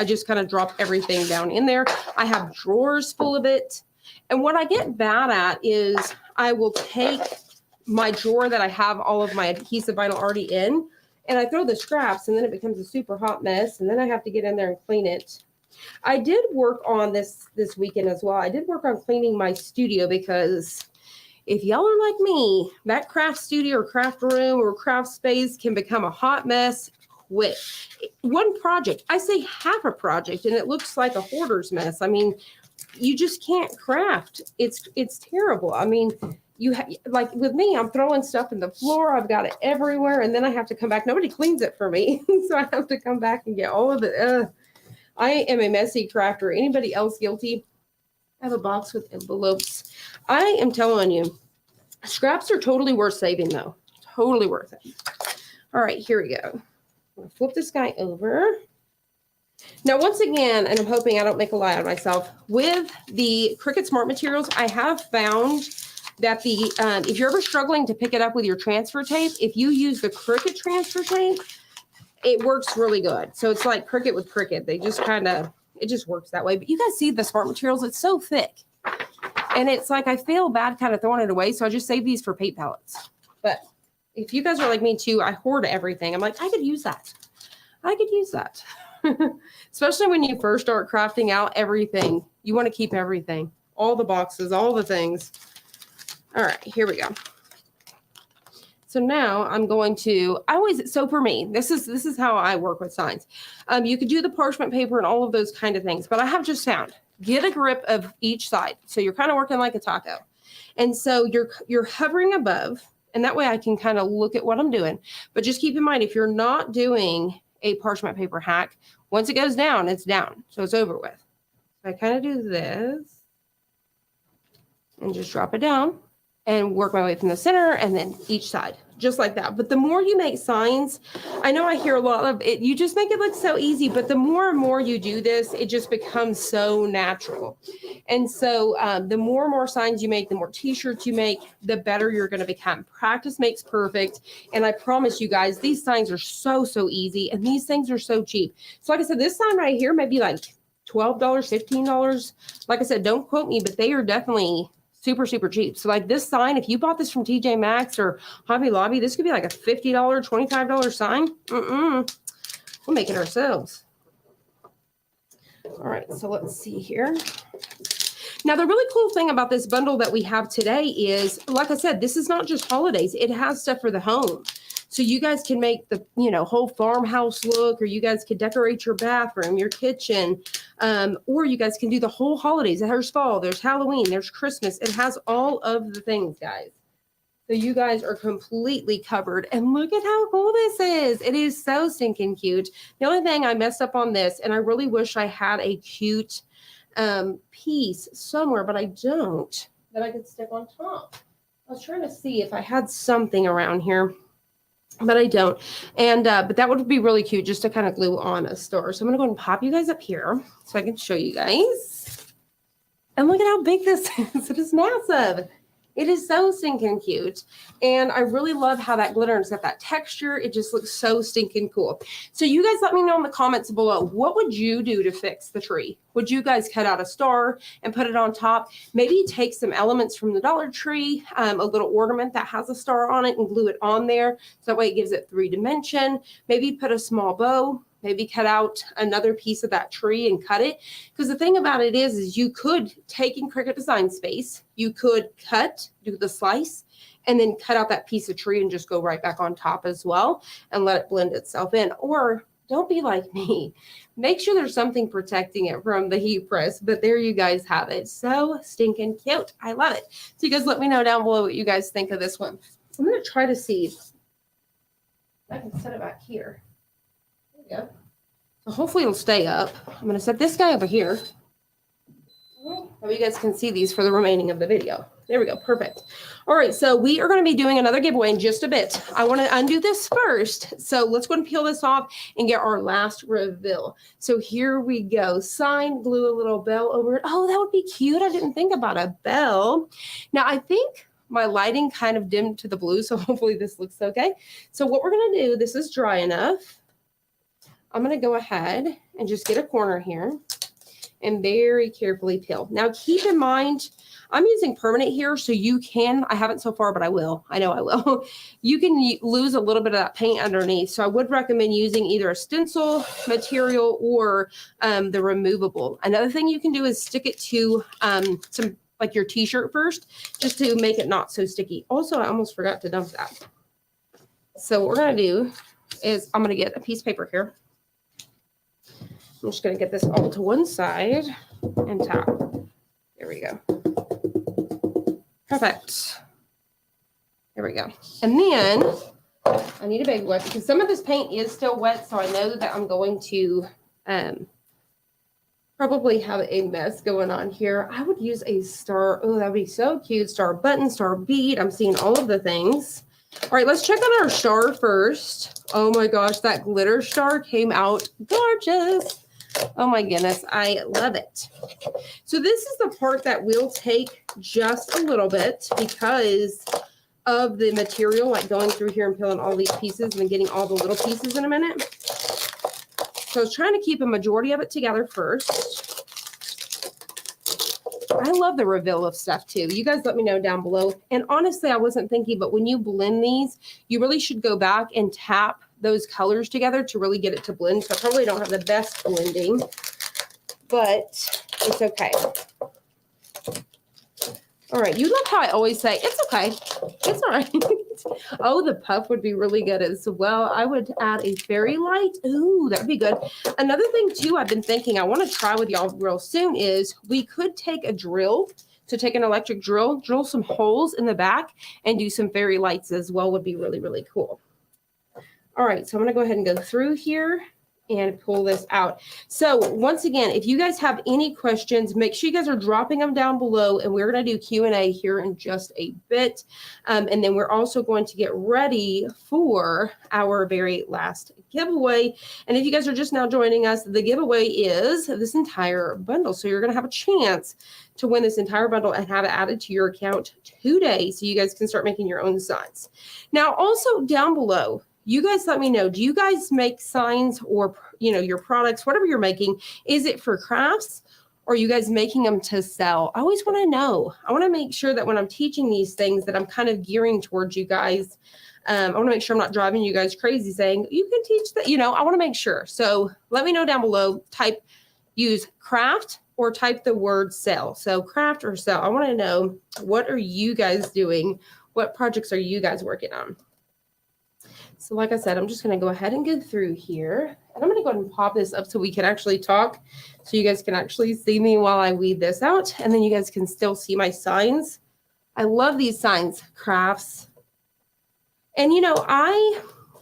just kind of drop everything down in there. I have drawers full of it. And what I get bad at is I will take my drawer that I have all of my adhesive vinyl already in, and I throw the scraps, and then it becomes a super hot mess, and then I have to get in there and clean it. I did work on this weekend as well. I did work on cleaning my studio, because if y'all are like me, that craft studio or craft room or craft space can become a hot mess quick. One project, I say half a project, and it looks like a hoarder's mess. I mean, you just can't craft. It's terrible. I mean, like with me, I'm throwing stuff in the floor. I've got it everywhere, and then I have to come back. Nobody cleans it for me, so I have to come back and get all of it. I am a messy crafter. Anybody else guilty? I have a box with envelopes. I am telling you, scraps are totally worth saving, though. Totally worth it. All right, here we go. I'm going to flip this guy over. Now, once again, and I'm hoping I don't make a lie on myself, with the Cricut Smart Materials, I have found that if you're ever struggling to pick it up with your transfer tape, if you use the Cricut transfer tape, it works really good. So it's like Cricut with Cricut. They just it just works that way. But you guys see the Smart Materials, it's so thick. And it's like I feel bad kind of throwing it away, so I just save these for paint palettes. But if you guys are like me too, I hoard everything. I'm like, I could use that. I could use that. Especially when you first start crafting out everything. You want to keep everything. All the boxes, all the things. All right, here we go. So now I'm going to, so for me, this is how I work with signs. You could do the parchment paper and all of those kind of things, but I have just found, get a grip of each side. So you're kind of working like a taco. And so you're hovering above, and that way I can kind of look at what I'm doing. But just keep in mind, if you're not doing a parchment paper hack. Once it goes down, it's down. So it's over with. So I kind of do this and just drop it down and work my way from the center and then each side, just like that. But the more you make signs, I know I hear a lot of it, you just make it look so easy, but the more and more you do this, it just becomes so natural. And so the more and more signs you make, the more t-shirts you make, the better you're going to become. Practice makes perfect. And I promise you guys, these signs are so, so easy. And these things are so cheap. So like I said, this sign right here might be like $12, $15. Like I said, don't quote me, but they are definitely super, super cheap. So like this sign, if you bought this from TJ Maxx or Hobby Lobby, this could be like a $50, $25 sign. We'll make it ourselves. All right, so let's see here. Now, the really cool thing about this bundle that we have today is, like I said, this is not just holidays. It has stuff for the home. So you guys can make the, whole farmhouse look, or you guys could decorate your bathroom, your kitchen, or you guys can do the whole holidays. There's fall, there's Halloween, there's Christmas. It has all of the things, guys. So you guys are completely covered. And look at how cool this is. It is so stinking cute. The only thing I messed up on this, and I really wish I had a cute piece somewhere, but I don't, that I could stick on top. I was trying to see if I had something around here, but I don't. And but that would be really cute just to kind of glue on a star. So I'm gonna go and pop you guys up here so I can show you guys. And look at how big this is. It is massive. It is so stinking cute. And I really love how that glitter, it's got that texture. It just looks so stinking cool. So you guys let me know in the comments below, what would you do to fix the tree? Would you guys cut out a star and put it on top? Maybe take some elements from the Dollar Tree, a little ornament that has a star on it, and glue it on there. So that way it gives it 3-dimension. Maybe put a small bow. Maybe cut out another piece of that tree and cut it. Because the thing about it is you could take in Cricut Design Space, you could do the slice, and then cut out that piece of tree and just go right back on top as well and let it blend itself in. Or don't be like me. Make sure there's something protecting it from the heat press. But there you guys have it. So stinking cute. I love it. So you guys let me know down below what you guys think of this one. I'm going to try to see if I can set it back here. There we go. So hopefully it'll stay up. I'm going to set this guy over here. So you guys can see these for the remaining of the video. There we go. Perfect. All right. So we are going to be doing another giveaway in just a bit. I want to undo this first. So let's go and peel this off and get our last reveal. So here we go. Sign, glue a little bell over it. Oh, that would be cute. I didn't think about a bell. Now I think my lighting kind of dimmed to the blue. So hopefully this looks okay. So what we're going to do, this is dry enough. I'm going to go ahead and just get a corner here and very carefully peel. Now, keep in mind, I'm using permanent here, so you can, I haven't so far, but I will. I know I will. You can lose a little bit of that paint underneath. So I would recommend using either a stencil material or the removable. Another thing you can do is stick it to some, like your t-shirt first, just to make it not so sticky. Also, I almost forgot to dump that. So what we're going to do is I'm going to get a piece of paper here. I'm just going to get this all to one side and tap. There we go. Perfect. There we go. And then I need a big one because some of this paint is still wet. So I know that I'm going to probably have a mess going on here. I would use a star. Oh, that would be so cute. Star button, star bead. I'm seeing all of the things. All right, let's check out our star first. Oh my gosh, that glitter star came out gorgeous. Oh my goodness, I love it. So this is the part that will take just a little bit because of the material, like going through here and peeling all these pieces and getting all the little pieces in a minute. So I was trying to keep a majority of it together first. I love the reveal of stuff too. You guys let me know down below. And honestly, I wasn't thinking, but when you blend these, you really should go back and tap those colors together to really get it to blend. So I probably don't have the best blending, but it's okay. All right. You love how I always say, it's okay. It's all right. Oh, the puff would be really good as well. I would add a fairy light. Ooh, that would be good. Another thing too, I've been thinking I want to try with y'all real soon is we could take a drill. So take an electric drill, drill some holes in the back and do some fairy lights as well would be really, really cool. All right, so I'm going to go ahead and go through here and pull this out. So once again, if you guys have any questions, make sure you guys are dropping them down below, and we're going to do Q&A here in just a bit. And then we're also going to get ready for our very last giveaway. And if you guys are just now joining us, the giveaway is this entire bundle. So you're going to have a chance to win this entire bundle and have it added to your account today, so you guys can start making your own signs. Now, also down below, you guys let me know, do you guys make signs or, your products, whatever you're making, is it for crafts or are you guys making them to sell? I always want to know. I want to make sure that when I'm teaching these things that I'm kind of gearing towards you guys. I want to make sure I'm not driving you guys crazy saying, you can teach that, I want to make sure. So let me know down below, use craft or type the word sell. So craft or sell. I want to know, what are you guys doing? What projects are you guys working on? So like I said, I'm just going to go ahead and go through here. And I'm going to go ahead and pop this up so we can actually talk. So you guys can actually see me while I weed this out. And then you guys can still see my signs. I love these signs, crafts. And I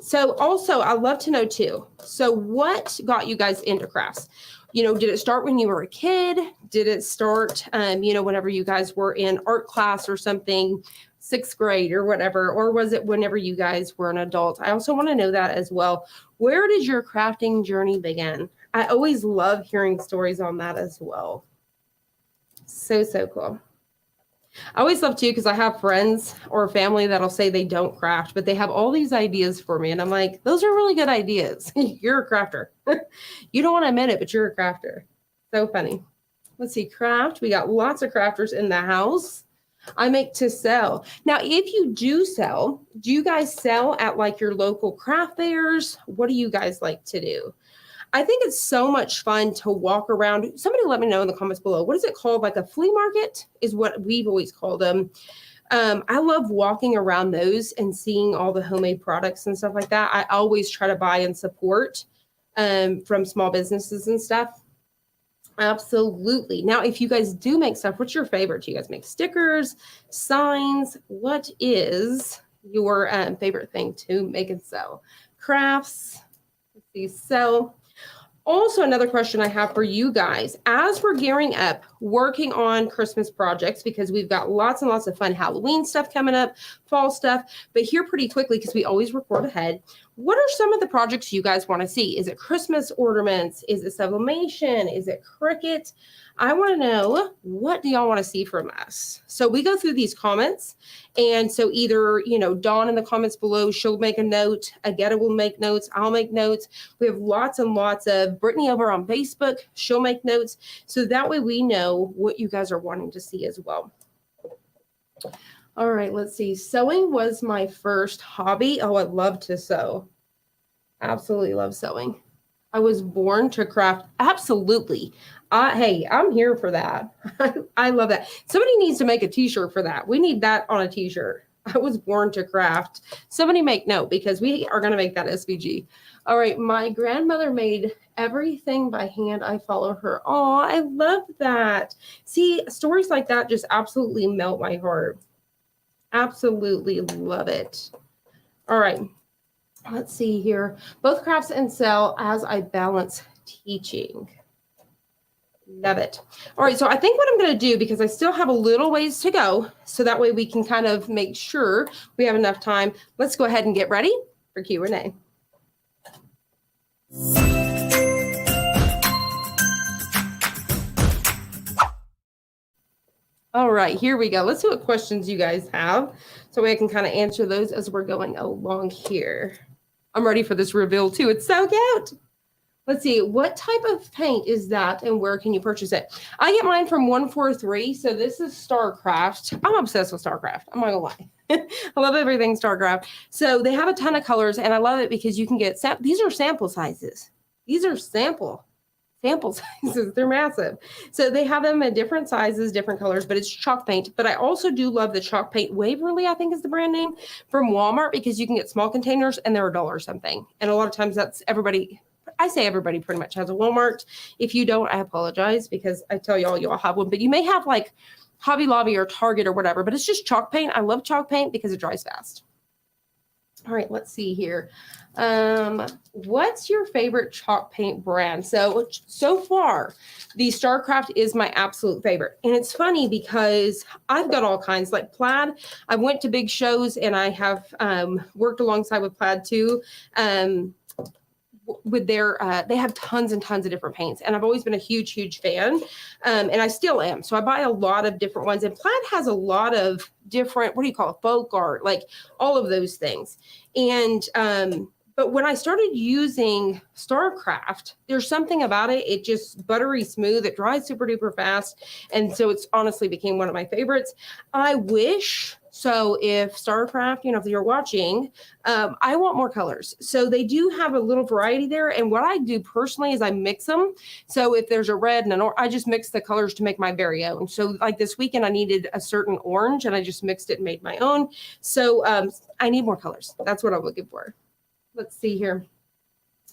love to know too. So what got you guys into crafts? Did it start when you were a kid? Did it start, whenever you guys were in art class or something? 6th grade or whatever, or was it whenever you guys were an adult? I also want to know that as well. Where did your crafting journey begin? I always love hearing stories on that as well. So cool. I always love too, because I have friends or family that'll say they don't craft, but they have all these ideas for me. And I'm like, those are really good ideas. You're a crafter. You don't want to admit it, but you're a crafter. So funny. Let's see, craft. We got lots of crafters in the house. I make to sell. Now, if you do sell, do you guys sell at like your local craft fairs? What do you guys like to do? I think it's so much fun to walk around. Somebody let me know in the comments below. What is it called? Like a flea market is what we've always called them. I love walking around those and seeing all the homemade products and stuff like that. I always try to buy and support from small businesses and stuff. Absolutely. Now, if you guys do make stuff, what's your favorite? Do you guys make stickers, signs? What is your favorite thing to make and sell? Crafts. Let's see, sell. Also, another question I have for you guys, as we're gearing up, working on Christmas projects, because we've got lots and lots of fun Halloween stuff coming up, fall stuff, but here pretty quickly, because we always record ahead, what are some of the projects you guys want to see? Is it Christmas ornaments? Is it sublimation? Is it Cricut? I want to know, what do y'all want to see from us? So we go through these comments. And so either, Dawn in the comments below, she'll make a note. Agetta will make notes. I'll make notes. We have lots and lots of Brittany over on Facebook. She'll make notes. So that way we know what you guys are wanting to see as well. All right, let's see. Sewing was my first hobby. Oh, I love to sew. Absolutely love sewing. I was born to craft. Absolutely. Hey, I'm here for that. I love that. Somebody needs to make a t-shirt for that. We need that on a t-shirt. I was born to craft. Somebody make note, because we are going to make that SVG. All right. My grandmother made everything by hand. I follow her. Oh, I love that. See, stories like that just absolutely melt my heart. Absolutely love it. All right. Let's see here. Both crafts and sell as I balance teaching. Love it. All right. So I think what I'm going to do, because I still have a little ways to go, so that way we can kind of make sure we have enough time. Let's go ahead and get ready for Q&A. All right, here we go. Let's see what questions you guys have, so I can kind of answer those as we're going along here. I'm ready for this reveal too. It's so cute. Let's see, what type of paint is that and where can you purchase it? I get mine from 143. So this is StarCraft. I'm obsessed with StarCraft. I'm not gonna lie. I love everything StarCraft. So they have a ton of colors, and I love it because you can get, these are sample sizes. These are sample sizes. They're massive. So they have them in different sizes, different colors, but it's chalk paint. But I also do love the chalk paint. Waverly, I think is the brand name, from Walmart, because you can get small containers and they're $1 or something. And a lot of times that's everybody. I say everybody pretty much has a Walmart. If you don't, I apologize, because I tell y'all, you all have one, but you may have like Hobby Lobby or Target or whatever, but it's just chalk paint. I love chalk paint because it dries fast. All right, let's see here. What's your favorite chalk paint brand? So far, the Starcraft is my absolute favorite. And it's funny because I've got all kinds, like Plaid. I went to big shows and I have worked alongside with Plaid too. With their they have tons and tons of different paints, and I've always been a huge fan, and I still am. So I buy a lot of different ones, and Plaid has a lot of different, what do you call it, folk art, like all of those things. And but when I started using Starcraft, there's something about it. It just buttery smooth. It dries super duper fast. And so it's honestly became one of my favorites. I wish, so if Starcraft, if you're watching, I want more colors. So they do have a little variety there. And what I do personally is I mix them. So if there's a red and an orange, I just mix the colors to make my very own. So like this weekend, I needed a certain orange and I just mixed it and made my own. So I need more colors. That's what I'm looking for. Let's see here.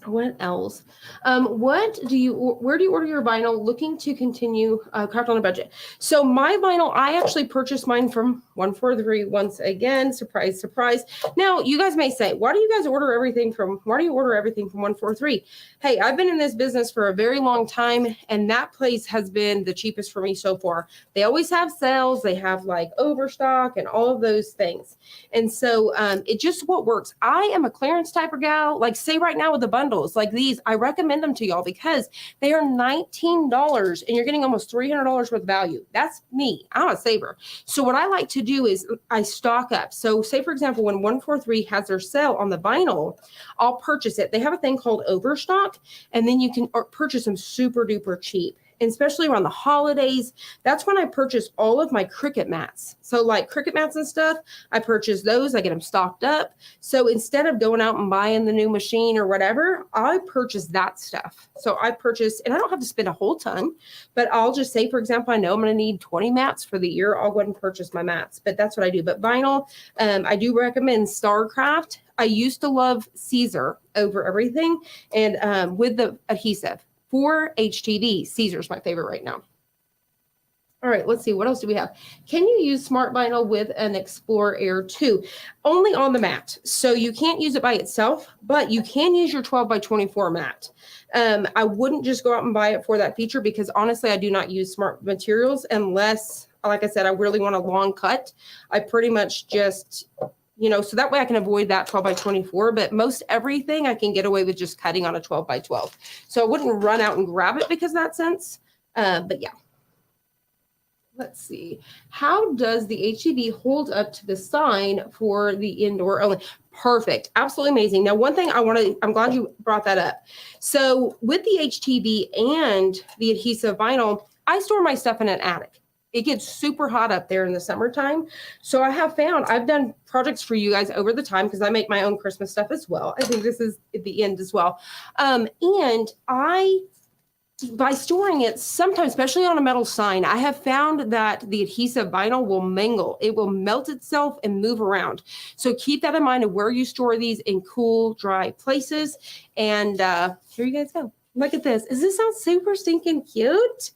What else? Where do you order your vinyl? Looking to continue craft on a budget. So my vinyl, I actually purchased mine from 143 once again. Surprise, surprise. Now you guys may say, why do you order everything from 143? Hey, I've been in this business for a very long time, and that place has been the cheapest for me so far. They always have sales. They have like overstock and all of those things. And so it just what works. I am a clearance type of gal. Like say right now with the bundles like these, I recommend them to y'all because they are $19 and you're getting almost $300 worth of value. That's me. I'm a saver. So what I like to do is I stock up. So say for example, when 143 has their sale on the vinyl, I'll purchase it. They have a thing called overstock, and then you can purchase them super duper cheap. And especially around the holidays, that's when I purchase all of my Cricut mats. So like Cricut mats and stuff, I purchase those, I get them stocked up. So instead of going out and buying the new machine or whatever, I purchase that stuff. So I purchase, and I don't have to spend a whole ton, but I'll just say, for example, I know I'm going to need 20 mats for the year. I'll go ahead and purchase my mats, but that's what I do. But vinyl, I do recommend Starcraft. I used to love Caesar over everything, and with the adhesive. For HTV, Caesar's my favorite right now. All right, let's see. What else do we have? Can you use Smart Vinyl with an Explorer Air 2? Only on the mat. So you can't use it by itself, but you can use your 12 by 24 mat. I wouldn't just go out and buy it for that feature because honestly, I do not use smart materials unless, like I said, I really want a long cut. I pretty much just... so that way I can avoid that 12 by 24, but most everything I can get away with just cutting on a 12 by 12. So I wouldn't run out and grab it because of that sense. But yeah. Let's see. How does the HTV hold up to the sign for the indoor only? Perfect. Absolutely amazing. Now, one thing I'm glad you brought that up. So with the HTV and the adhesive vinyl, I store my stuff in an attic. It gets super hot up there in the summertime. So I've done projects for you guys over the time because I make my own Christmas stuff as well. I think this is at the end as well. And by storing it, sometimes, especially on a metal sign, I have found that the adhesive vinyl will mingle. It will melt itself and move around. So keep that in mind of where you store these in cool, dry places. And here you guys go. Look at this. Does this sound super stinking cute?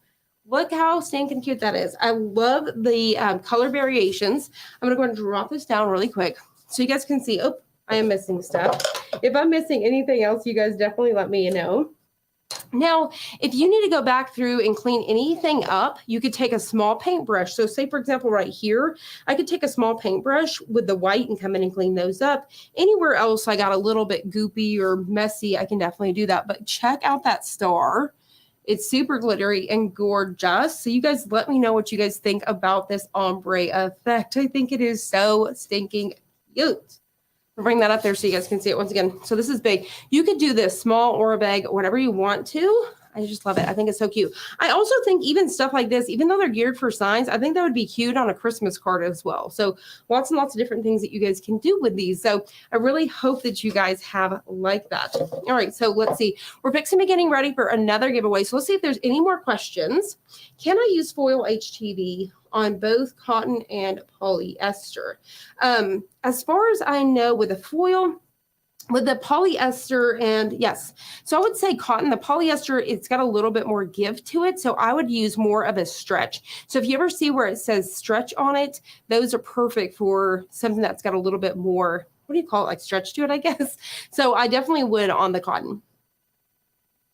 Look how stinking cute that is. I love the color variations. I'm going to go ahead and drop this down really quick so you guys can see. Oh, I am missing stuff. If I'm missing anything else, you guys definitely let me know. Now, if you need to go back through and clean anything up, you could take a small paintbrush. So say, for example, right here, I could take a small paintbrush with the white and come in and clean those up. Anywhere else I got a little bit goopy or messy, I can definitely do that. But check out that star. It's super glittery and gorgeous. So you guys let me know what you guys think about this ombre effect. I think it is so stinking cute. I'll bring that up there so you guys can see it once again. So this is big. You could do this small or a big, whatever you want to. I just love it. I think it's so cute. I also think even stuff like this, even though they're geared for signs, I think that would be cute on a Christmas card as well. So lots and lots of different things that you guys can do with these. So I really hope that you guys have liked that. All right, so let's see. We're fixing to getting ready for another giveaway. So let's see if there's any more questions. Can I use foil HTV on both cotton and polyester? As far as I know, with the foil, with the polyester, and yes, so I would say cotton, the polyester, it's got a little bit more give to it. So I would use more of a stretch. So if you ever see where it says stretch on it, those are perfect for something that's got a little bit more, what do you call it? Like stretch to it, I guess. So I definitely would on the cotton.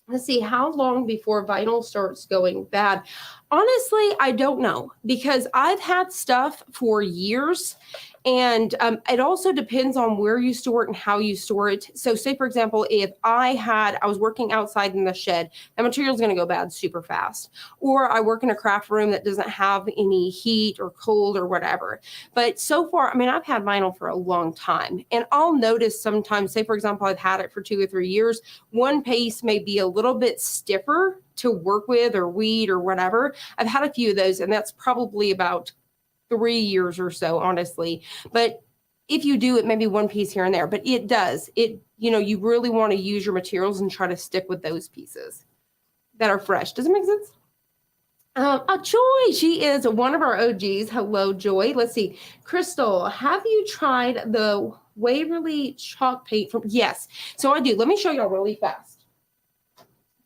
Let's see, how long before vinyl starts going bad? Honestly, I don't know because I've had stuff for years, and it also depends on where you store it and how you store it. So, say for example, if I was working outside in the shed, that material is going to go bad super fast. Or I work in a craft room that doesn't have any heat or cold or whatever. But so far, I mean, I've had vinyl for a long time, and I'll notice sometimes, say for example, I've had it for 2 or 3 years, one piece may be a little bit stiffer to work with or weed or whatever. I've had a few of those, and that's probably about 3 years or so, honestly. But if you do it, maybe one piece here and there, but it does. You really want to use your materials and try to stick with those pieces that are fresh. Does it make sense? Joy, she is one of our OGs. Hello, Joy. Let's see. Crystal, have you tried the Waverly chalk paint from? Yes. So I do. Let me show y'all really fast.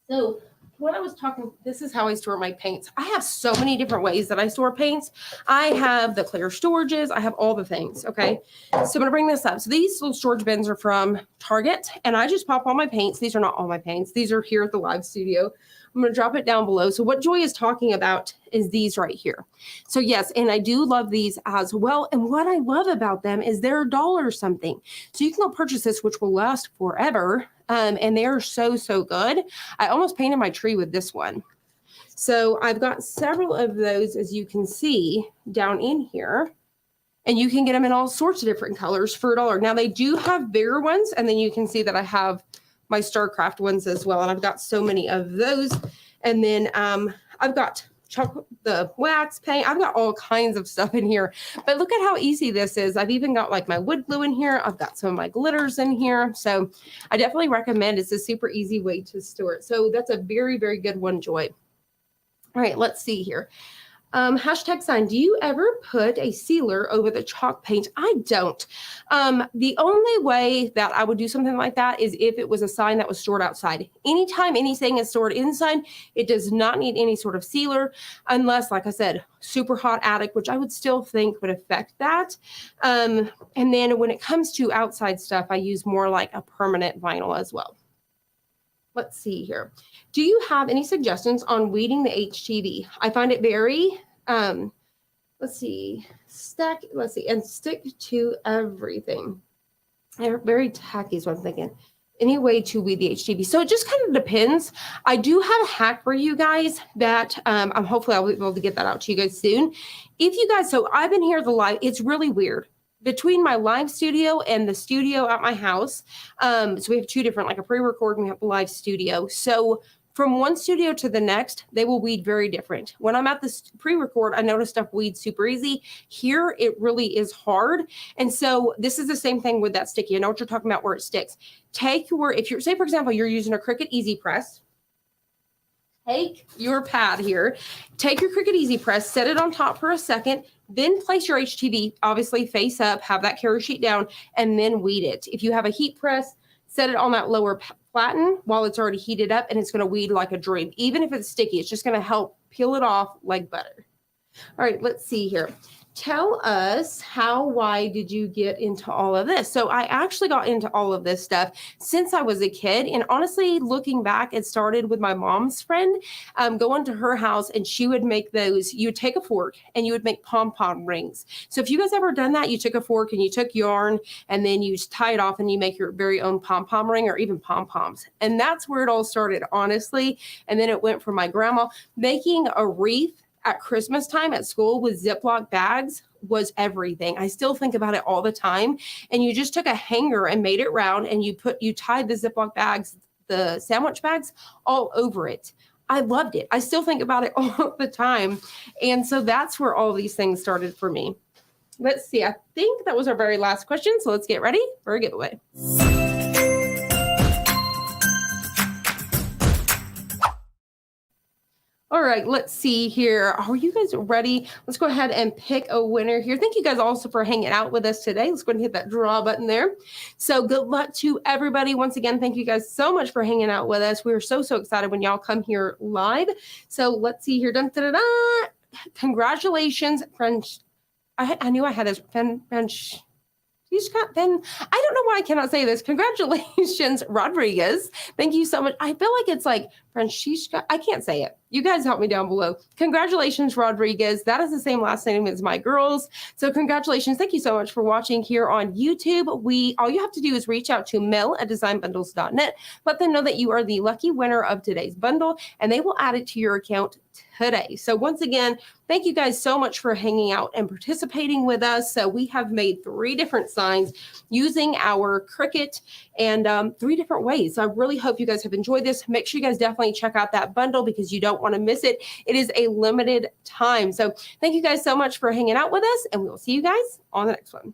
So what I was talking, this is how I store my paints. I have so many different ways that I store paints. I have the clear storages. I have all the things. Okay. So I'm going to bring this up. So these little storage bins are from Target, and I just pop all my paints. These are not all my paints. These are here at the live studio. I'm going to drop it down below. So what Joy is talking about is these right here. So yes, and I do love these as well. And what I love about them is they're $1 something. So you can go purchase this, which will last forever. And they are so, so good. I almost painted my tree with this one. So I've got several of those, as you can see down in here. And you can get them in all sorts of different colors for $1. Now they do have bigger ones. And then you can see that I have my StarCraft ones as well. And I've got so many of those. And then I've got the wax paint. I've got all kinds of stuff in here. But look at how easy this is. I've even got like my wood glue in here. I've got some of my glitters in here. So I definitely recommend. It's a super easy way to store it. So that's a very, very good one, Joy. All right, let's see here. Hashtag sign, do you ever put a sealer over the chalk paint? I don't. The only way that I would do something like that is if it was a sign that was stored outside. Anytime anything is stored inside, it does not need any sort of sealer unless, like I said, super hot attic, which I would still think would affect that. And then when it comes to outside stuff, I use more like a permanent vinyl as well. Let's see here. Do you have any suggestions on weeding the HTV? I find it very, and stick to everything. They're very tacky is what I'm thinking. Any way to weed the HTV? So it just kind of depends. I do have a hack for you guys that hopefully I'll be able to get that out to you guys soon. If you guys, so I've been here the live, it's really weird. Between my live studio and the studio at my house, so we have two different, like a pre-record and we have the live studio. So from one studio to the next, they will weed very different. When I'm at the pre-record, I notice stuff weeds super easy. Here, it really is hard. And so this is the same thing with that sticky. I know what you're talking about where it sticks. If you're, say for example, you're using a Cricut Easy Press, take your pad here, take your Cricut Easy Press, set it on top for a second, then place your HTV, obviously face up, have that carrier sheet down, and then weed it. If you have a heat press, set it on that lower platen while it's already heated up, and it's going to weed like a dream. Even if it's sticky, it's just going to help peel it off like butter. All right, let's see here. Tell us why did you get into all of this? So I actually got into all of this stuff since I was a kid. And honestly, looking back, it started with my mom's friend, going to her house, and she would make those. You would take a fork and you would make pom-pom rings. So if you guys ever done that, you took a fork and you took yarn and then you tie it off and you make your very own pom-pom ring or even pom-poms. And that's where it all started, honestly. And then it went from my grandma making a wreath at Christmas time at school with Ziploc bags was everything. I still think about it all the time. And you just took a hanger and made it round and you tied the Ziploc bags, the sandwich bags, all over it. I loved it. I still think about it all the time. And so that's where all these things started for me. Let's see. I think that was our very last question. So let's get ready for a giveaway. All right, let's see here. Are you guys ready? Let's go ahead and pick a winner here. Thank you guys also for hanging out with us today. Let's go ahead and hit that draw button there. So good luck to everybody. Once again, thank you guys so much for hanging out with us. We're so, so excited when y'all come here live. So let's see here. Dun, da, da, da. Congratulations, French. I knew I had this French. then I don't know why I cannot say this. Congratulations, Rodriguez. Thank you so much. I feel like it's like Francisca. I can't say it. You guys help me down below. Congratulations, Rodriguez. That is the same last name as my girls. So congratulations. Thank you so much for watching here on YouTube. All you have to do is reach out to mel@designbundles.net. Let them know that you are the lucky winner of today's bundle, and they will add it to your account today. So once again, thank you guys so much for hanging out and participating with us. So we have made 3 different signs using our Cricut and 3 different ways. So I really hope you guys have enjoyed this. Make sure you guys definitely check out that bundle because you don't want to miss it. It is a limited time. So thank you guys so much for hanging out with us, and we will see you guys on the next one.